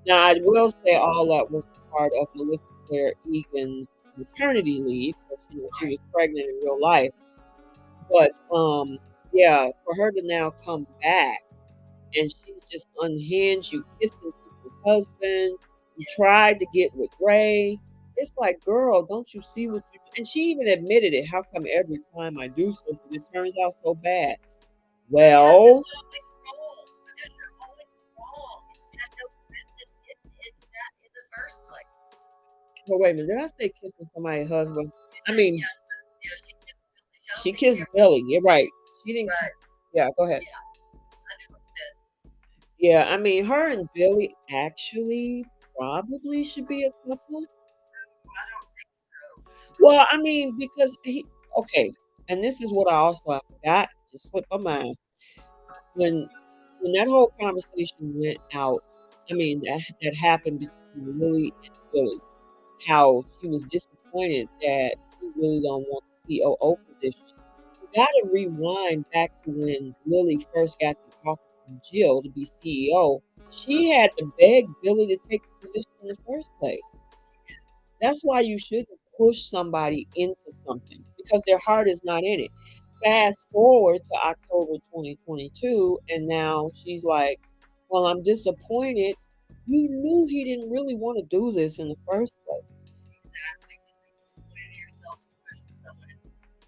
Now, I will say all that was part of Melissa Claire Egan's maternity leave, because she Right. was pregnant in real life. But yeah, for her to now come back and she's just unhinged, you kissing people's husbands, you Yeah, tried to get with Ray. It's like, girl, don't you see what you do? And she even admitted it. How come every time I do something, it turns out so bad? because Well, it's always wrong. Because you're always wrong. You had no business getting into that in the first place. well, wait a minute. Did I say kissing somebody's husband? You I said, mean, yeah, you know, she gets Billy she Chelsea kissed here, Billy. You're right. She didn't kiss. but Yeah, go ahead. yeah, I knew what it. Yeah, I mean, her and Billy actually probably should be a couple. I don't think so. Well, I mean, because okay, and this is what I forgot, just slipped my mind. When when that whole conversation went out, I mean, that happened between Lily and Billy, how she was disappointed that he really don't want the COO position. You gotta rewind back to when Lily first got the offer from Jill to be CEO. She had to beg Billy to take the position in the first place. That's why you shouldn't push somebody into something because their heart is not in it. Fast forward to October 2022, and now she's like, "Well, I'm disappointed. You knew he didn't really want to do this in the first place." Exactly. When you disappointed yourself, especially someone in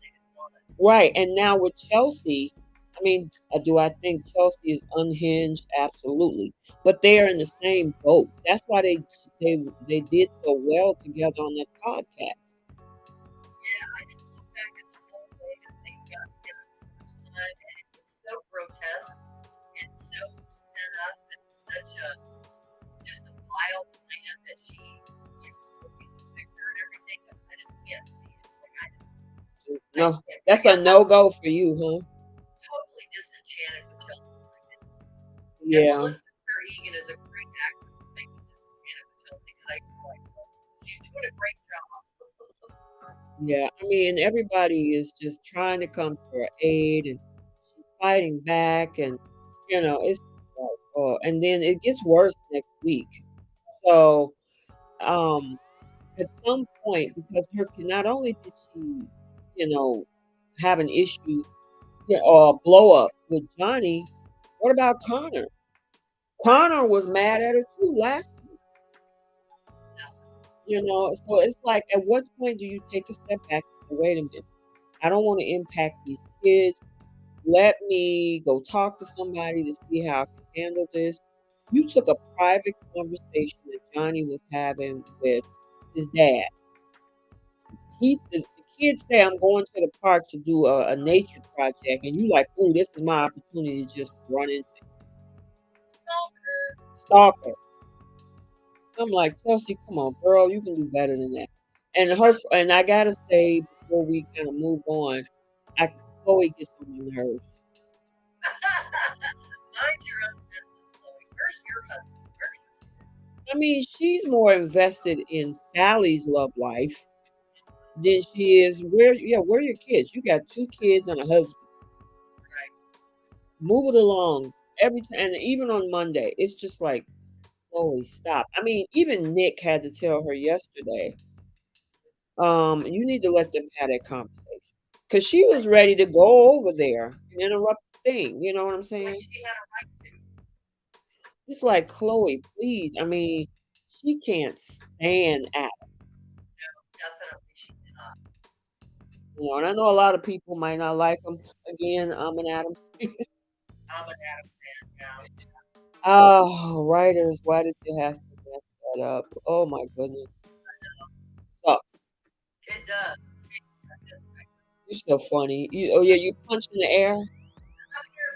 they didn't want it. Right. And now with Chelsea, I mean, do I think Chelsea is unhinged? Absolutely. But they are in the same boat. That's why they did so well together on that podcast. Yeah, I just look back at the whole way that they got together the first time, and it was so grotesque and so set up and such a just a vile plan that she used working with Victor and everything. I just can't see it. Like I No, just can't. I that's a guess I'm no go for you, huh? totally disenchanted with Chelsea. And Yeah. Melissa Egan is a great actress to make me disenchanted with Chelsea because I just like her. She's doing a great job. Yeah, I mean, everybody is just trying to come to her aid, and she's fighting back, and it's just like, oh, and then it gets worse next week. So, um, at some point, because not only did she, you know, have an issue, or a blow up with Johnny, what about Connor? Right. Connor was mad at her too last week. So it's like, at what point do you take a step back and say, wait a minute, I don't want to impact these kids. Let me go talk to somebody to see how I can handle this. You took a private conversation that Johnny was having with his dad. The kids say, I'm going to the park to do a nature project, and you like, "Ooh, this is my opportunity to just run into Stalker. stalker." I'm like, Chelsea, come on, girl, you can do better than that. And I gotta say, before we kind of move on, I Chloe gets on my nerves. Mind your own business, Chloe. Where's your husband? Where's your kids? I mean, she's more invested in Sally's love life than she is where are your kids? You got two kids and a husband. Right. Move it along. Every time, and even on Monday, it's just like, Chloe, stop. I mean, even Nick had to tell her yesterday, you need to let them have that conversation. Because she was ready to go over there and interrupt. thing. You know what I'm Which saying? she had a right to. It's like Chloe, please. I mean, she can't stand Adam. No, definitely she did not. You know, and I know a lot of people might not like him. Again, I'm an Adam. I'm an Adam fan now. Oh, writers, why did you have to mess that up? Oh my goodness, sucks. It does. You're so funny. Oh yeah, you punch in the air. I'm here,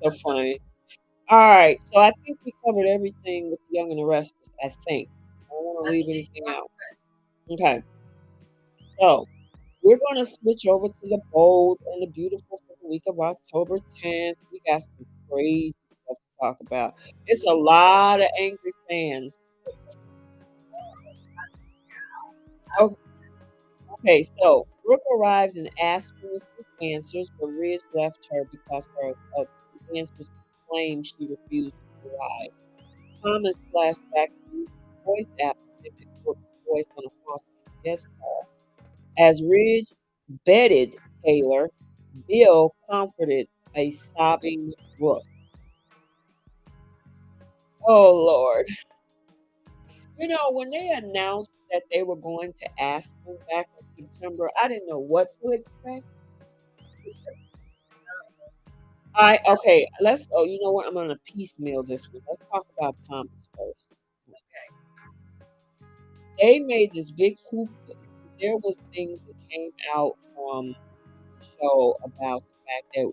but So funny. All right, so I think we covered everything with the Young and the Restless. I think. I don't want to I leave believe anything you are out. correct. Okay, so we're gonna switch over to the bold and the beautiful for the week of October 10th. We got some crazy stuff to talk about. It's a lot of angry fans. Oh, okay, so Brooke arrived in Aspen with some answers, but Ridge left her because of the answers claimed she refused to provide. Thomas flashback used the voice app to mimic Brooke's voice on a false CBS call. As Ridge bedded Taylor, Bill comforted a sobbing Brooke. Oh Lord. You know, when they announced that they were going to Aspen back in September, I didn't know what to expect. I okay, let's oh, you know what? I'm gonna piecemeal this one. Let's talk about Thomas first. Okay. They made this big hoopla. There was things that came out from the show about the fact that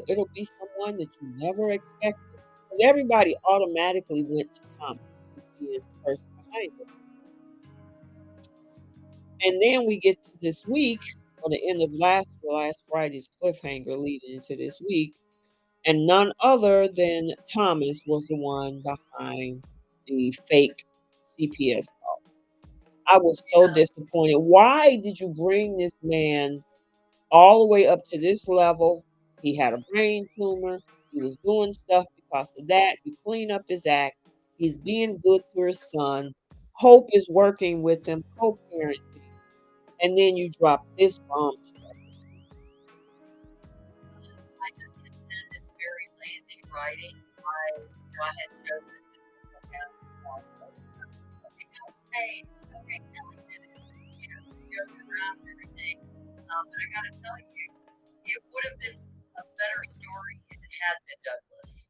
it'll be someone that you never expected. Because everybody automatically went to Thomas as being the person behind it. And then we get to this week, or the end of last Friday's cliffhanger leading into this week, and none other than Thomas was the one behind the fake CPS call. I was so Yeah. disappointed. Why did you bring this man all the way up to this level? He had a brain tumor. He was doing stuff because of that. You clean up his act. He's being good to his son. Hope is working with him, co-parenting, and then you drop this bombshell. I just contend it's very lazy writing. I had chosen to be sarcastic about it. Okay, now it's States. Okay, Kelly did it. You know, he's joking around and everything. But I gotta tell you, it would have been a better story if it had been Douglas.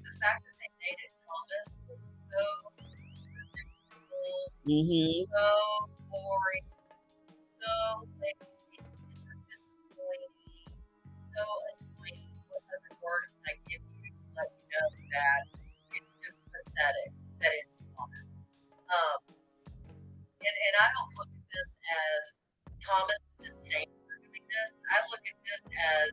The fact that they made it Thomas was so predictable, Hmm. so boring, so lazy, so disappointing, so annoying. What other word can I give you to let you know that it's just pathetic that it's Thomas? And I don't look at this as Thomas is insane for doing this. I look at this as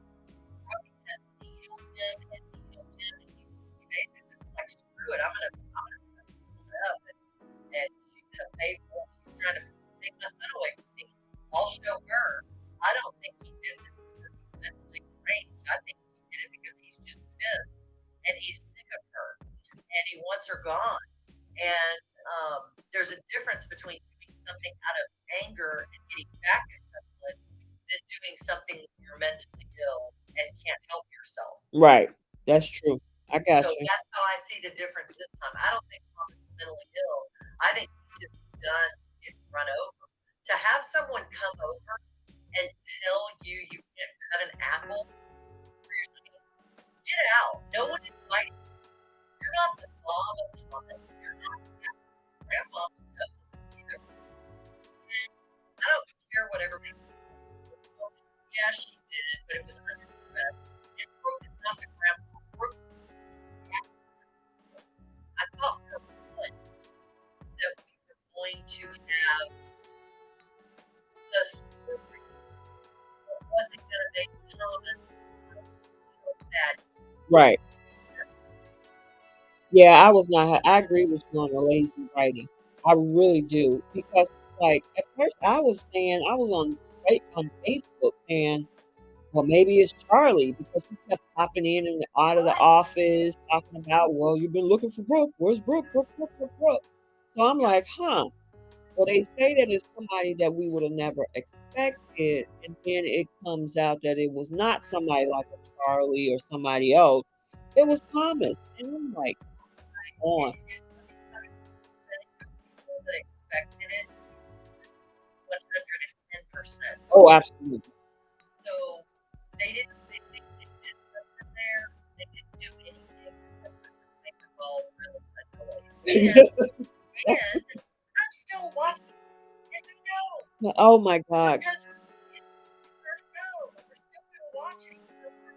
Brooke has needled him and needled him, and he basically was like, screw it, I'm gonna fuck it up, and she's gonna pay for it. She's trying to take my son away from me. I'll show her. I don't think he did this because he's mentally deranged. I think he did it because he's just pissed and he's sick of her and he wants her gone. And there's a difference between doing something out of anger and getting back at someone than doing something when you're mentally ill and can't help yourself. Right. That's true. I got So you. that's how I see the difference this time. I don't think Thomas is mentally ill. I think he's just done getting run over. To have someone come over and tell you you can't cut an apple for your skin, get out. No one is fighting. You're not the mom of Thomas. You're not the grandma of Douglas either. And I don't care what everybody says. Yeah, she did it, but it was under duress. And Brooke is not the grandma. Brooke, I thought for one that we were going to have the story that wasn't going to make Thomas so bad. Right. Yeah, I was not. I agree with you on the lazy writing. I really do because like at first I was saying I was on Facebook saying, well, maybe it's Charlie because he kept popping in and out of the Right. office talking about, well, you've been looking for Brooke. Where's Brooke? Brooke, Brooke, Brooke, Brooke. So I'm Yeah. like, huh. Well, they say that it's somebody that we would have never expected, and then it comes out that it was not somebody like a Charlie or somebody else. It was Thomas, and I'm like, "On." People that expected it 110%. Oh, absolutely. So they did something there. They didn't do anything except for just make us all really annoyed. And I'm still watching and I know Oh my God. because it's our show. We're still gonna watch it. So we're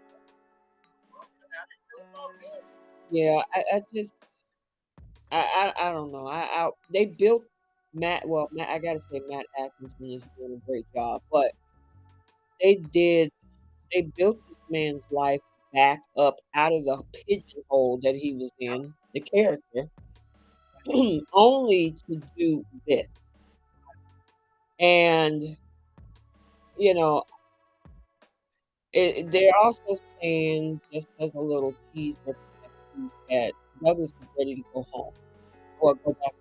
talking about it, so it's all good. Yeah, I just I don't know. They built Matt. Well, Matt, I gotta say Matt Atkinson is doing a great job, but they did they built this man's life back up out of the pigeonhole that he was in, the character, only to do this. And you know, they're also saying, just as a little teaser for next week, that Douglas is ready to go home or go back.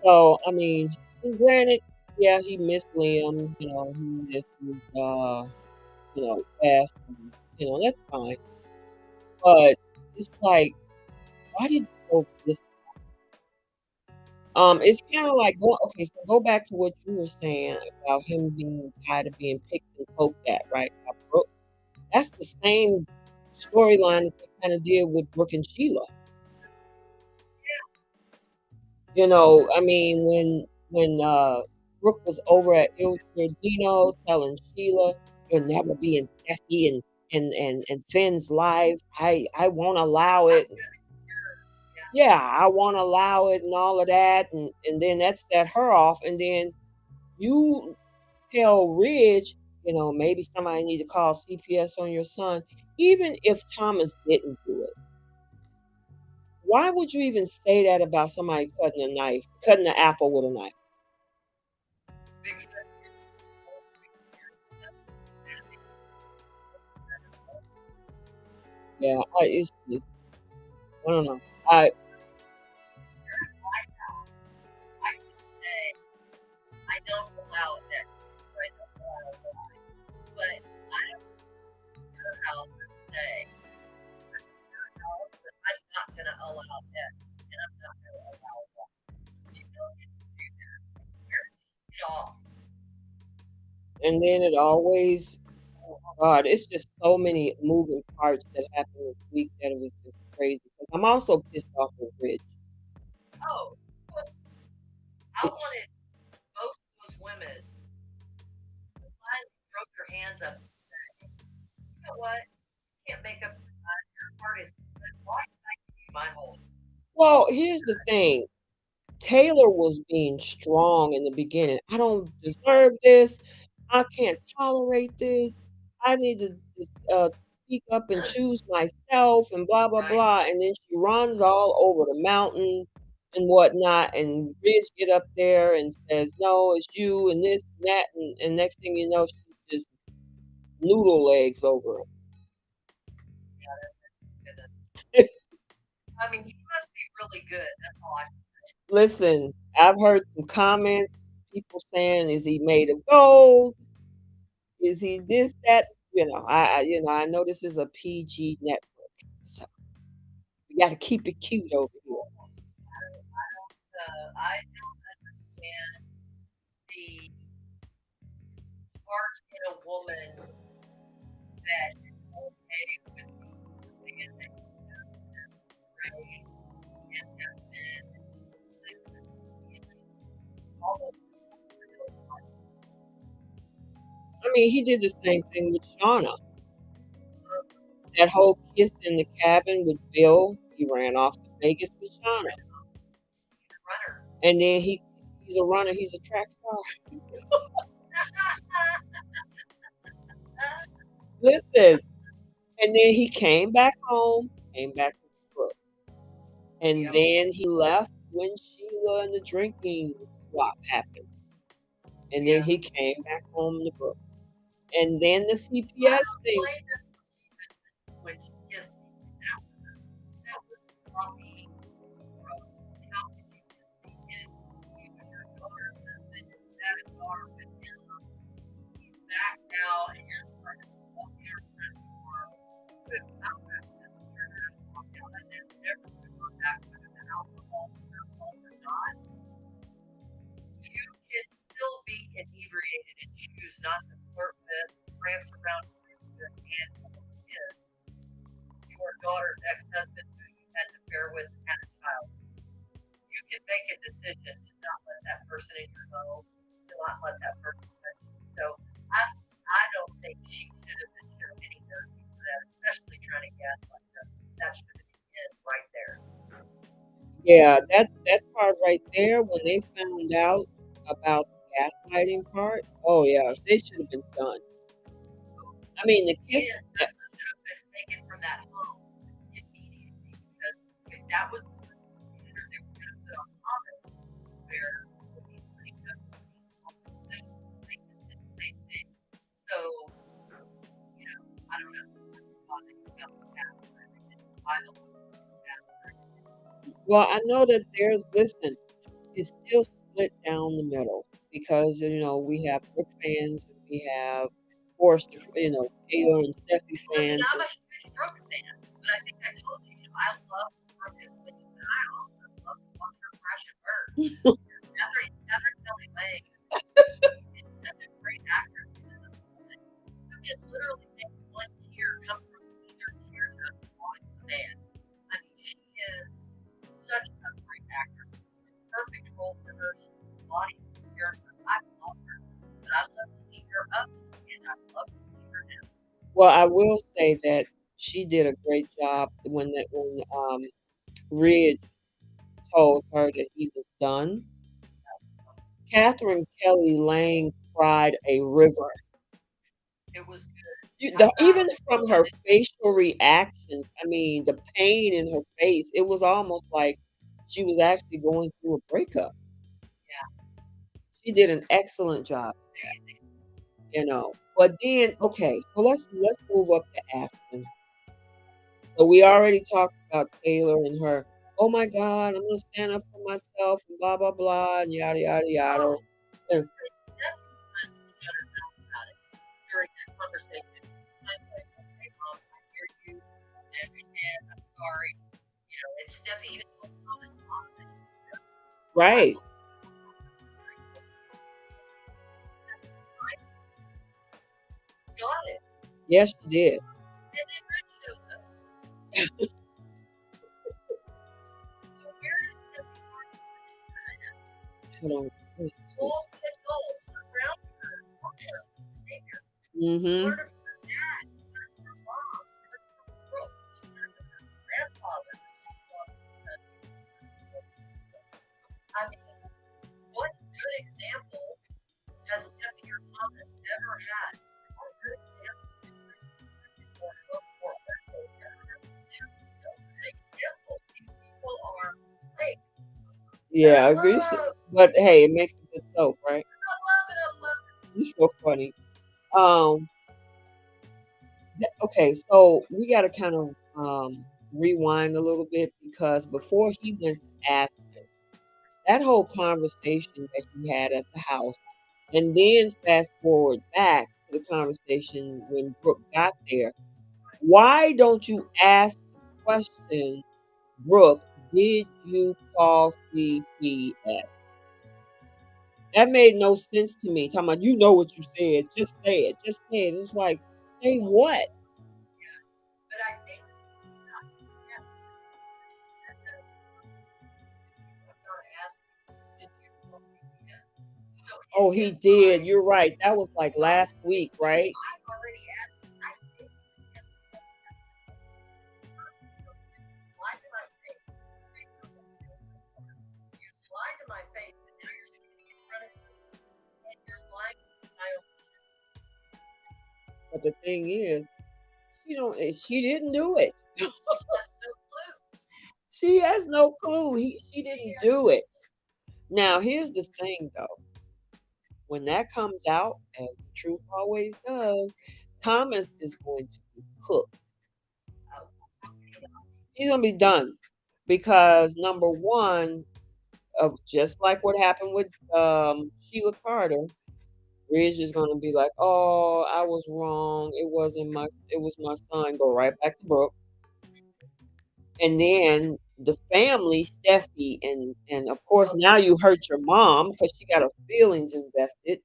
So, I mean, and granted, yeah, he missed Liam, he missed his, Beth, and, that's fine. But it's like, why did you go this? It's kind of like okay, so go back to what you were saying about him being tired of being picked and poked at, right? By Brooke. That's the same storyline that they kind of did with Brooke and Sheila. I mean, when Brooke was over at Il Giardino telling Sheila, "You'll never be in Steffi and Finn's life. I won't allow it." Yeah, I won't allow it and all of that, and then that set her off, and then you tell Ridge, maybe somebody need to call CPS on your son, even if Thomas didn't do it. Why would you even say that about somebody cutting the apple with a knife? Because Yeah, I don't know. I I can say I don't allow that. I don't allow that. But I don't your house and say I'm not gonna allow that and I'm not gonna allow that. You don't get to do that. You're off. and then it always, oh God, it's just so many moving parts that happened this week that it was just crazy. Because I'm also pissed off with Rich. Oh, well, I wanted both those women to finally throw their hands up and say, you know what? You can't make up your mind. Your heart is good. Why did I give you my whole Well, here's the thing. Taylor was being strong in the beginning. I don't deserve this. I can't tolerate this. I need to just speak up and choose myself and blah blah right? blah. And then she runs all over the mountain and whatnot. And Ridge get up there and says, "No, it's you," and this and that. And next thing you know, she's just noodle legs over Yeah, that's good. him. I mean, he must be really good. That's all I Listen, I've heard some comments. People saying, "Is he made of gold? Is he this, that?" I know this is a PG network, so we gotta keep it cute over here. I don't understand the heart in a woman that is okay with being a man that is brave and has been almost real life. I mean, he did the same thing with Shauna. That whole kiss in the cabin with Bill, he ran off to Vegas with Shauna. He's a runner. And then he's a runner, he's a track star. Listen, and then he came back home, came back to Brooke. And Yep. then he left when Sheila and the drinking swap happened. And then Yeah. he came back home to Brooke. And then the I CPS don't thing. blame him when she kissed me. That was sloppy. Gross. How could you kiss me? not to flirt with, ramps around your hand is your daughter's ex-husband who you had an affair with and had a child. You can make a decision to not let that person in your home, to not let that person touch you. So I don't think she should have been sharing any nursing for that, especially trying to gaslight her. That should have been it right there. Yeah, that part right there, when they found out about the gaslighting part, oh yeah, they should have been done. I mean, the kiss. And that should have been taken from that home immediately because if that was the standard they were going to put on Thomas, where he's pretty good positions, they just did the same thing. So, you know, I don't know. Well, I know that there's listen, it's still split down the middle because we have Brooke fans and we have Forrester, Taylor and Steffi Well, and fans. I'm a huge Brooke fan, but I think I told you, I love Brooke as Lee, but I also love to watch her crash and burn. Heather Kelly Lane is such a great actress in this woman who can literally make one tear come from either teardrop falling to the man. I mean, she is such a great actress. Perfect role for her. She embodies this character. I love her, but I love to see her ups and I love to see her downs. Well, I will say that she did a great job when Ridge told her that he was done. Catherine Kelly Lang cried a river. It was good. Even from her facial reactions, I mean, the pain in her face, it was almost like she was actually going through a breakup. Yeah. She did an excellent job, But then, okay, so let's move up to Aspen. So we already talked about Taylor and her. Oh my God, I'm gonna stand up for myself and blah blah blah and yada yada yada. Oh, And, shut her mouth about it during that conversation. I'm like, okay, Mom, I hear you. I understand. I'm sorry. You know, and Steffi even told Thomas Mom that right. Got it. Yes, she did. And then Red shows up. So where is Steffi Martin? Hold on. All the adults around her are her behavior. Mm-hmm. Part of her dad, part of her mom, part of her brother, part of her grandfather. I mean, what good example has Steffi or Thomas ever had? What good example these people are fake. Yeah, I agree. But hey, it makes a good soap, right? I love it. You're so funny. Okay, so we got to kind of rewind a little bit because before he went to Aspen, that whole conversation that he had at the house, and then fast forward back to the conversation when Brooke got there. Why don't you ask the question, Brooke, did you call CPS? That made no sense to me. Talking about, you know what you said. Just say it. Just say it. It's like, say what? Yeah. But I think oh, he did. You're right. That was like last week, right? I've already asked. I think lied to my face. You lied to my face, and now you're sitting in front of me, and you're lying to my own. But the thing is, she didn't do it. She has no clue. She didn't do it. Now, here's the thing though. When that comes out, as the truth always does, Thomas is going to be cooked. He's gonna be done. Because number one, just like what happened with Sheila Carter, Ridge is gonna be like, "Oh, I was wrong. It was my son." Go right back to Brooke, and then the family, Steffi, and of course now you hurt your mom because she got her feelings invested.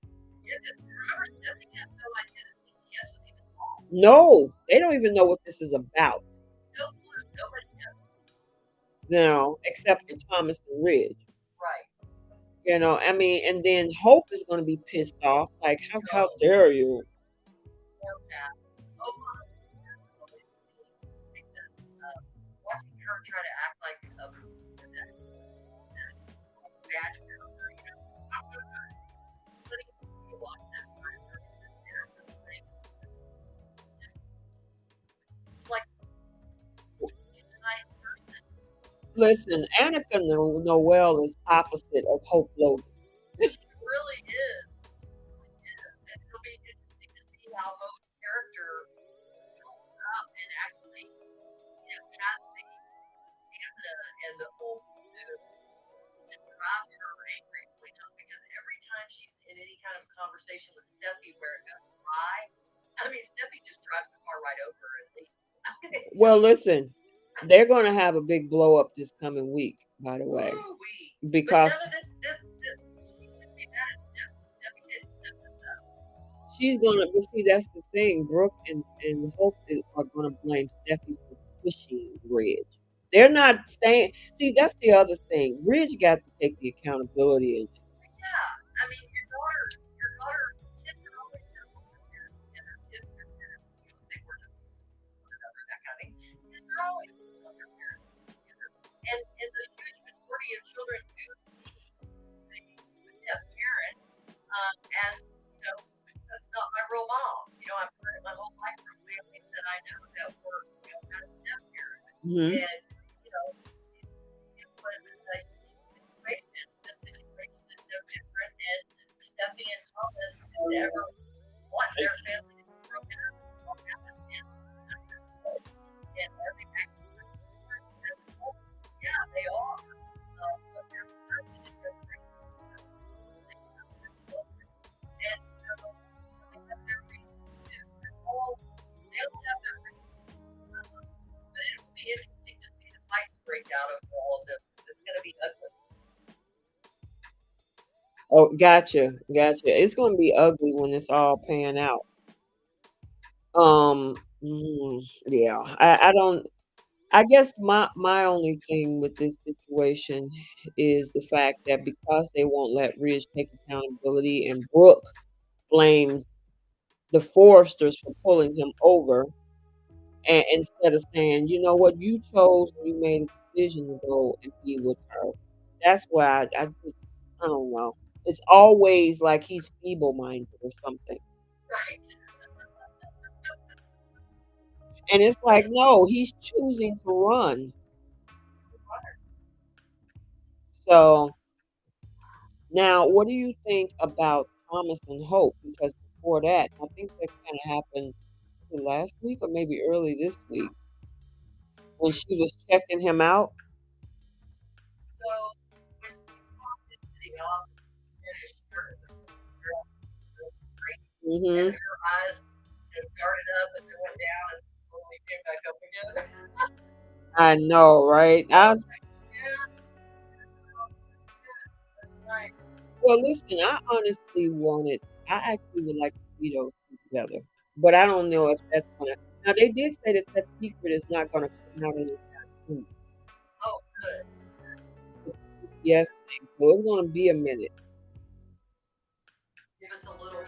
Remember, Stephanie has no idea that CBS was even involved. No, they don't even know what this is about. No clue. Nobody knows. Except for Thomas and Ridge. Right. I mean, and then Hope is going to be pissed off. Like, how Oh, dare you? poor Pat. Oh my goodness. Because watching her try to act like that bad character, I'm letting you watch that character thing. Just like nice person. Listen, Annika Noel is opposite of Hope Logan. She really is. And it'll be interesting to see how Hope's character builds up and actually has the stamina and the whole to drive her angry point out because every time she's in any kind of conversation with Steffi where it goes dry, I mean Steffi just drives the car right over and leaves. Well, listen, they're going to have a big blow up this coming week, by the way, but because none of this she should be mad at Steffi. Steffi didn't set this up. she's going to, but see, that's the thing. Brooke and Hope are going to blame Steffi for pushing Ridge. They're not saying, see, that's the other thing. Ridge got to take the accountability in this. Yeah, I mean your daughter, kids are always their older parents and if their parents, they were whatever that kind of thing, kids are always older parents together. And the huge majority of children do see the step parent as that's not my real mom. I've heard it my whole life from families that I know that were had a step parent, Mm-hmm. and it was a situation. The situation is no different, and Steffi and Thomas never want their family to be broken up. What happened? And are they actually yeah, they are. But they're certainly a good and so they have their reasons too. They'll have their reasons. But it'll be interesting to see the fights break out over all of this. It's going to be ugly. Oh, gotcha. It's going to be ugly when it's all pan out. Yeah. I don't. I guess my only thing with this situation is the fact that because they won't let Ridge take accountability and Brooke blames the Foresters for pulling him over, and instead of saying, you know what, you chose and you made a decision to go and be with her. That's why I just I don't know. It's always like he's feeble minded or something. Right. And it's like, no, he's choosing to run. So now, what do you think about Thomas and Hope? Because before that, I think that kind of happened last week or maybe early this week when she was checking him out. So when she walked into the office and his shirt was green, and Hmm. her eyes darted up and then went down and slowly came back up again. I know, right? I was like, yeah, that's right. Well, listen, I actually would like to see those two together, but I don't know if that's gonna. Now they did say that that secret is not gonna come out anytime soon. Oh, good. Yes, thing, so it's gonna be a minute. Give us a little.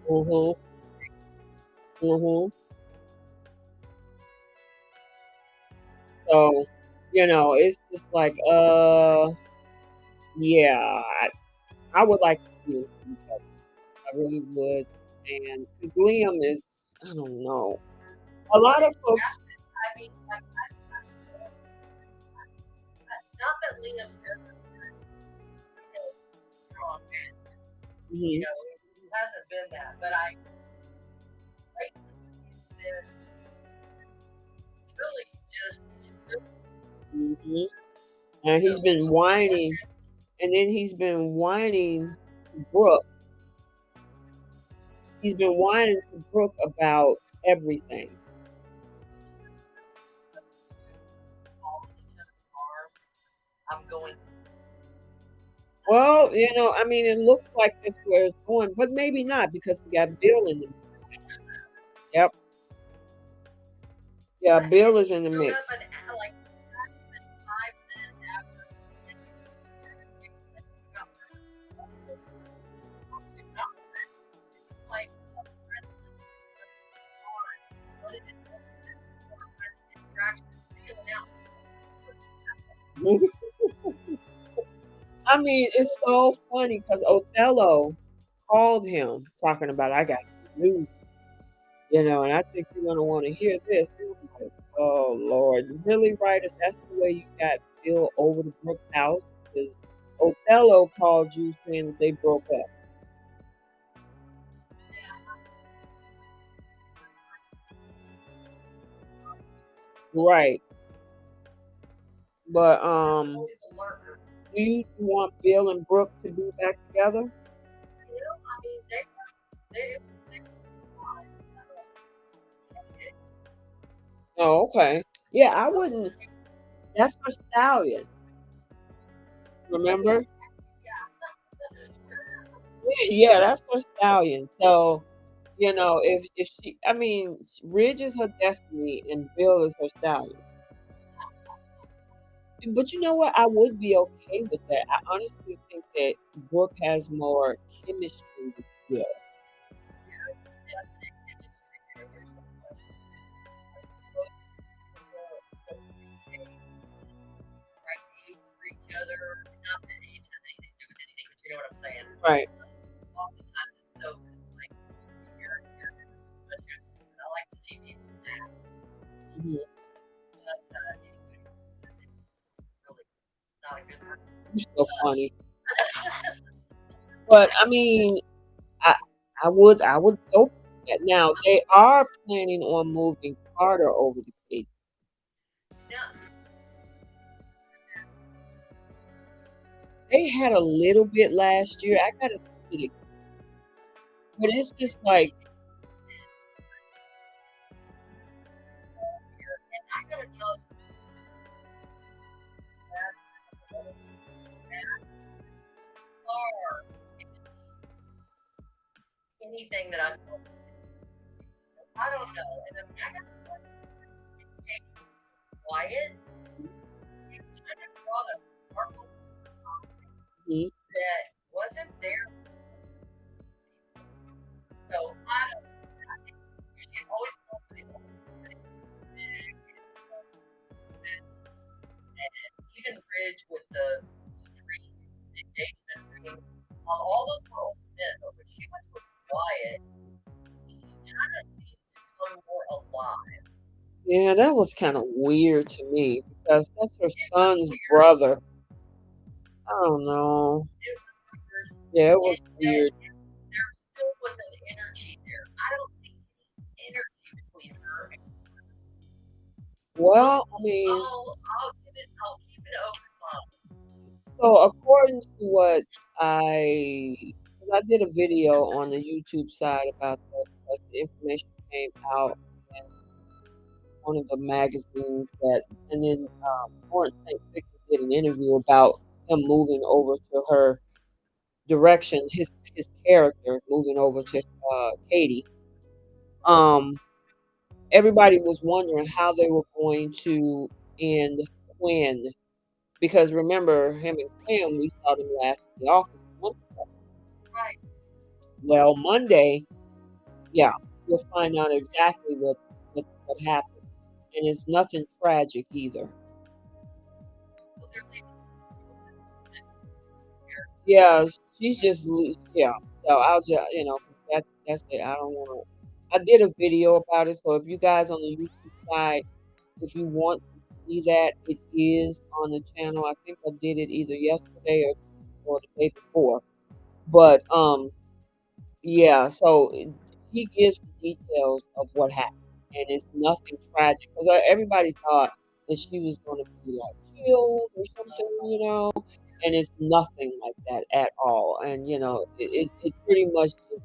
Mhm, mhm. So, it's just like, yeah, I would like to see them together. I really would, and because Liam is, I don't know. A lot of folks. I mean, like, not that Liam's never been strong man. Mhm, He hasn't been that, but lately he's been really just mhm. And he's been whining, and then he's been whining to Brooke. He's been whining to Brooke about everything. falling each other's arms. I'm going. Well, I mean, it looks like that's where it's going, but maybe not because we got Bill in the. Yep. Yeah, Bill is in the showed up mix. and like 5 minutes after we got like what did it interaction feeling out. I mean, it's so funny because Othello called him talking about, I got some news, and I think you're gonna want to hear this. And I'm like, oh Lord, really, writers? That's the way you got Bill over to Brooke's house because Othello called you saying that they broke up, right? But Always a lurker. do you want Bill and Brooke to be back together? I mean, they Oh, okay. Yeah, I wouldn't. That's for Stallion. Remember? Yeah, that's her stallion. So, if she, I mean, Ridge is her destiny and Bill is her stallion. But you know what? I would be okay with that. I honestly think that Brooke has more chemistry with Bill. for each other. Not that age has anything to do with anything, but you know what I'm saying. Right. Oftentimes in soaps, it's like you're I like to see people act, Mhm. but anyway, it's really not a good person. You're so funny. But I mean, I I would go for that. Now they are planning on moving Carter over to Katie. Now, They had a little bit last year. I gotta see it, but it's just like, and I gotta tell you, far anything that I saw. I don't know. And I mean, I got quiet. It kind of brought a sparkle mhm, that wasn't there. So I don't. You should always go for these and even Ridge with the street engagement ring. All those were old men, but when she went with Wyatt, she kind of seemed to come more alive. yeah, that was kind of weird to me because that's her It was son's weird. brother. I don't know. It was weird. Yeah, it was And yet weird. there still was an energy there. I don't see any energy between her and Well, looks. I mean, I'll keep it open mind. so according to what I, 'cause I did a video on the YouTube side about this because the information came out in one of the magazines that, and then Lawrence St. Victor did an interview about him moving over to her direction, his character moving over to Katie. Um, Everybody was wondering how they were going to end Quinn because remember him and Quinn, we saw them last in the office a month ago. Right. Well, Monday, yeah, you'll find out exactly what happened, and it's nothing tragic either. So they're leaving here. Yeah, she's just yeah. So I'll just that's it. I don't want to. I did a video about it, so if you guys on the YouTube side, if you want to see that, it is on the channel. I think I did it either yesterday or the day before. But yeah. So he gives the details of what happened, and it's nothing tragic because everybody thought that she was going to be like killed or something, and it's nothing like that at all. And it pretty much just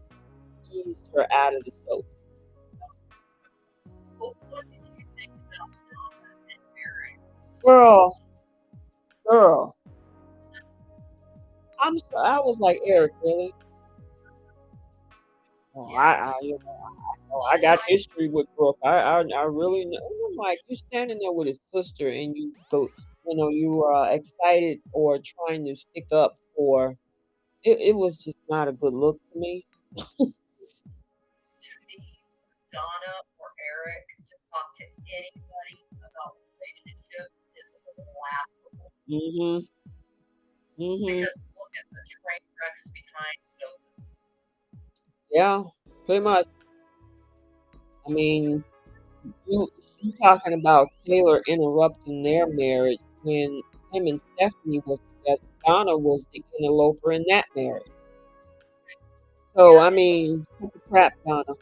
eased her out of the soap. Well, what did you think about Donna and Eric? Girl, girl. I was like, Eric, really? Oh, Yeah. I Oh got my. history with Brooke. I really know. I'm like, you standing there with his sister, and you go, you are excited or trying to stick up for. It was just not a good look to me. To me, Donna or Eric to talk to anybody about relationships is laughable Mhm. Mhm. because look at the train wrecks behind those. Yeah. Pretty much. I mean, you talking about Taylor interrupting their marriage when him and Stephanie was together. Donna was the interloper in that marriage. So Yeah, I and mean, cut the crap, Donna. yeah,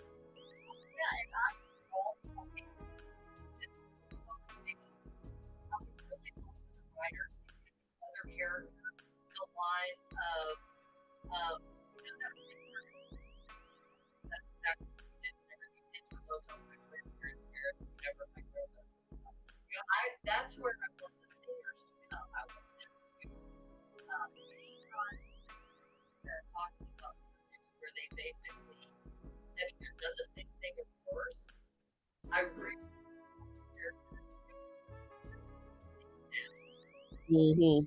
and I all talking this conversation. I would really love for the writers to give me other characters the lines of that particular that's exactly what we did whenever you interlope on my grandparents' marriage, whenever my grandmother was. That's where I want the singers to come. I want them to anytime they're talking about subjects where they basically have either done the same thing or worse. I really hear Mhm.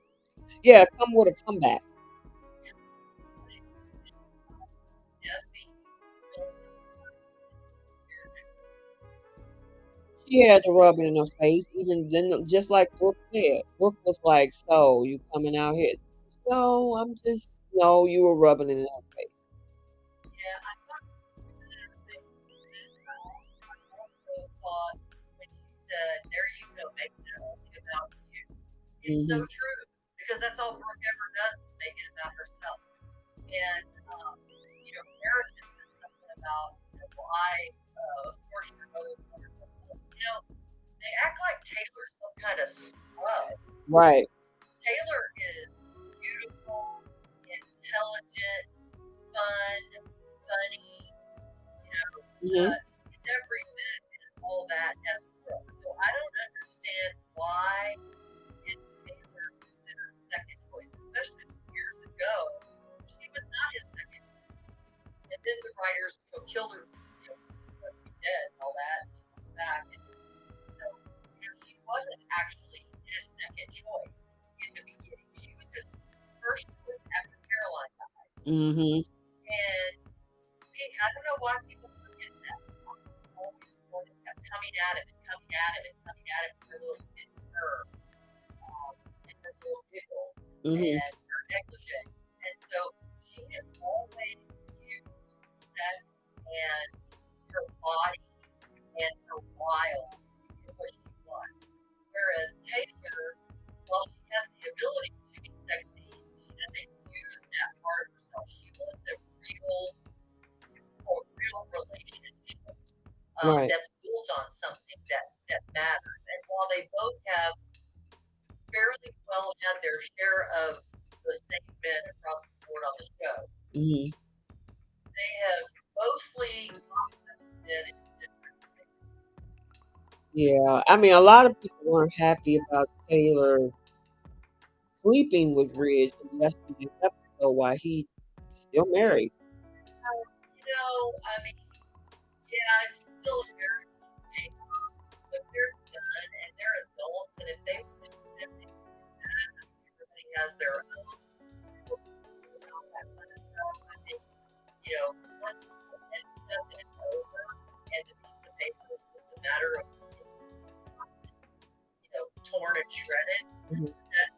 Yeah, come with a comeback. Jesse going She had to rub it in her face. Even then, just like Brooke said, Brooke was like, "So you coming out here?" No, I'm just no. You were rubbing it in her face. yeah, I thought this. I also thought when she said, "There you go, making it only about you." It's so Mhm. true because that's all Brooke ever does is make it about herself. And Meredith said something about why, of course, your mother's wonderful. They act like Taylor's some kind of scrub. Right. Taylor is beautiful, intelligent, fun, funny. You know, Mhm. he's every bit as all that as Brooke. So I don't understand why is Taylor considered second choice, especially years ago. She was not his second choice. And then the writers, killed her, supposed to be dead and all that. And she comes back, and so she wasn't actually his second choice in the beginning. She was his first choice after Caroline died. Mhm. And I don't know why people forget that. Always kept coming at him and coming at him and coming at him for a little bit of her and her little giggle Mhm. and her negligence. And so she has always used sex and her body and her wiles to get what she wants. Whereas Taylor, while she has the ability to be sexy, she doesn't use that part of herself. She wants a real relationship Right. that's built on something that matters. And while they both have fairly well had their share of the same men across the board on the show, Mhm. they have mostly gotten those men in different ways. Yeah. I mean, a lot of people weren't happy about Taylor sleeping with Ridge in yesterday's episode while he still married. I mean, yeah, it's still a very long but they're done and they're adults, and if they want to do that, they can do that. I mean, everybody has their own all that kind of stuff. I think, once people end stuff and it's over, and the piece of paper is just a matter of torn and shredded. Mhm. That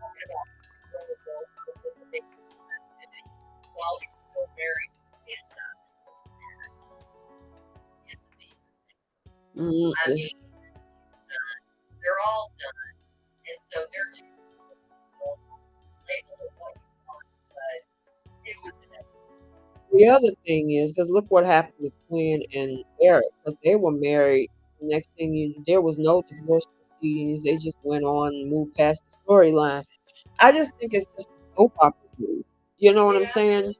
talking about grown adults participating in this activity while he's still married is not it's a piece of paper. Mhm. I mean, he's done. They're all done, and so they're two adults. Label it what you want, but it was inevitable. The other thing is, because look what happened to Quinn and Eric, because they were married. Next thing there was no divorce proceedings. They just went on and moved past the storyline. I just think it's just a soap opera move. You know what I'm Yeah, saying?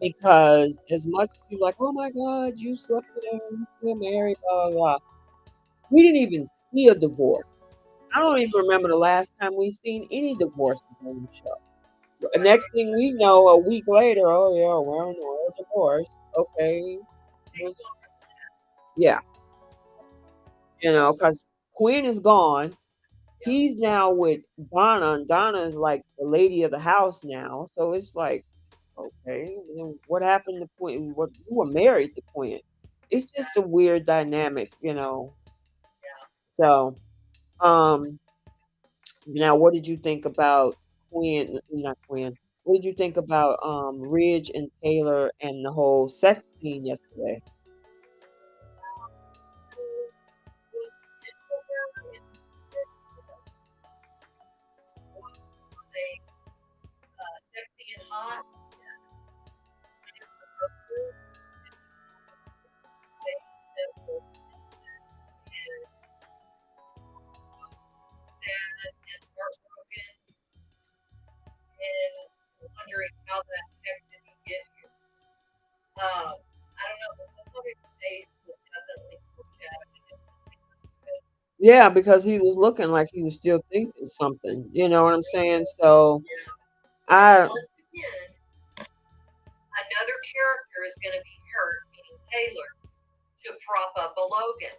Because as much as you're like, oh my God, you slept with her, you still married, blah, blah, blah. We didn't even see a divorce. I don't even remember the last time we seen any divorces on the show. Right. Next thing we know, a week later, oh yeah, well, no, divorce. Okay, He's going to yeah, because Quinn is gone. yeah. He's now with Donna, and Donna is like the lady of the house now. So it's like, okay, then what happened to Quinn? What you were married to Quinn? It's just a weird dynamic. Yeah. So, um, now what did you think about Quinn? Not Quinn. What did you think about Ridge and Taylor and the whole sex scene yesterday? Were they sexy and hot? That was sad and heartbroken and wondering how that affected you get here. I don't know, the look on his face was definitely foreshadowing. Yeah, because he was looking like he was still thinking something. You know what I'm saying? So Yeah. And I, once again, another character is going to be hurt, meaning Taylor, to prop up a Logan.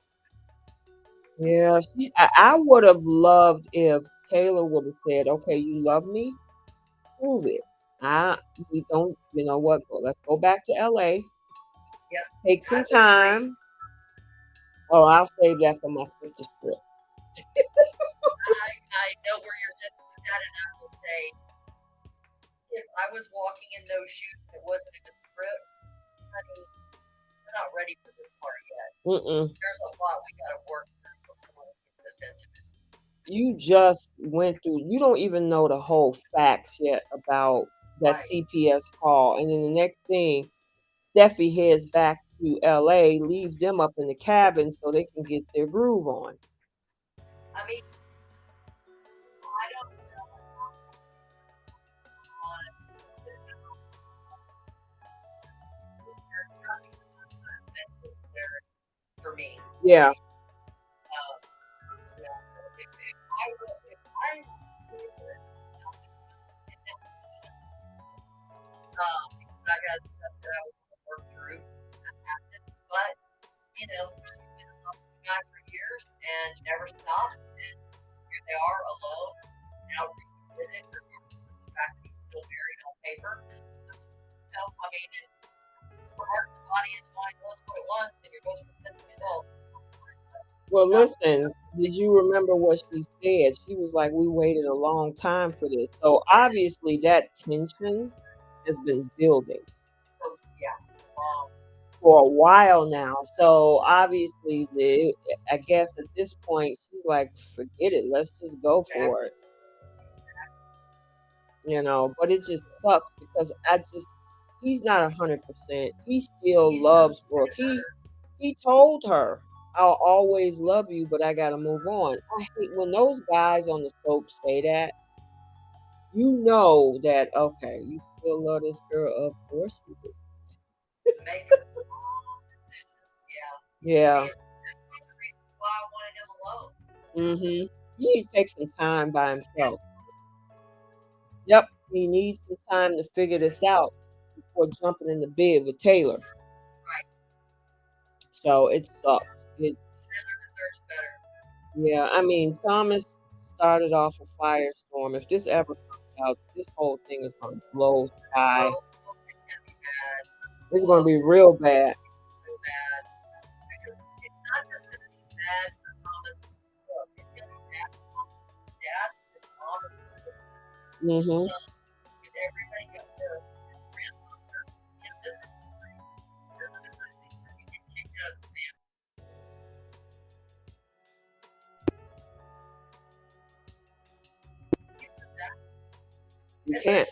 yeah, I would have loved if Taylor would have said, "Okay, you love me, prove it." I we don't, you know what? Let's go back to LA. Yep, Take I some would agree. time. Oh, I'll save that for my sister script. I know where you're headed with that, and I will say, if I was walking in those shoes and it wasn't in the script, honey, we're not ready for this part yet. Mm-mm. There's a lot we got to work through before we get this intimate. You just went through. You don't even know the whole facts yet about that Right. CPS call, and then the next thing, Steffi heads back to LA, leaves them up in the cabin so they can get their groove on. I mean, I don't want mental clarity for me. Yeah. You know, if I because I had stuff that I was going to work through, that happened. But she's been in love with the guy for years and never stopped. And here they are alone, now reunited, regardless of the fact that he's still married on paper. I mean, for heart and body and mind knows what it wants, and you're both consenting adults. Well, listen, did you remember what she said? She was like, "We waited a long time for this." So obviously that tension has been building Yeah. for a while now. So obviously, I guess at this point, she's like, "Forget it. Let's just go for it." But it just sucks because he's not 100%. He still He's not loves Brooke. He told her, "I'll always love you, but I gotta move on." I hate when those guys on the soap say that. You know that, okay, you still love this girl. Of course you do. making the wrong decisions. Yeah. Yeah. And that's one of the reasons why I wanted him alone. Mm-hmm. He needs to take some time by himself. Yep. He needs some time to figure this out before jumping in the bed with Taylor. Right. So it sucks. Taylor deserves better. Yeah, I mean, Thomas started off a firestorm. If this ever comes out, this whole thing is going to blow sky. Oh, it's gonna be bad. It's going to Oh, be real bad. so bad. Because it's not just gonna be bad for Thomas. Look, it's gonna be bad for Thomas' dad, his mom, his Hmm. son, and everybody up there, his grandmother. And this is the kind of thing where we get kicked out of the family. You can't.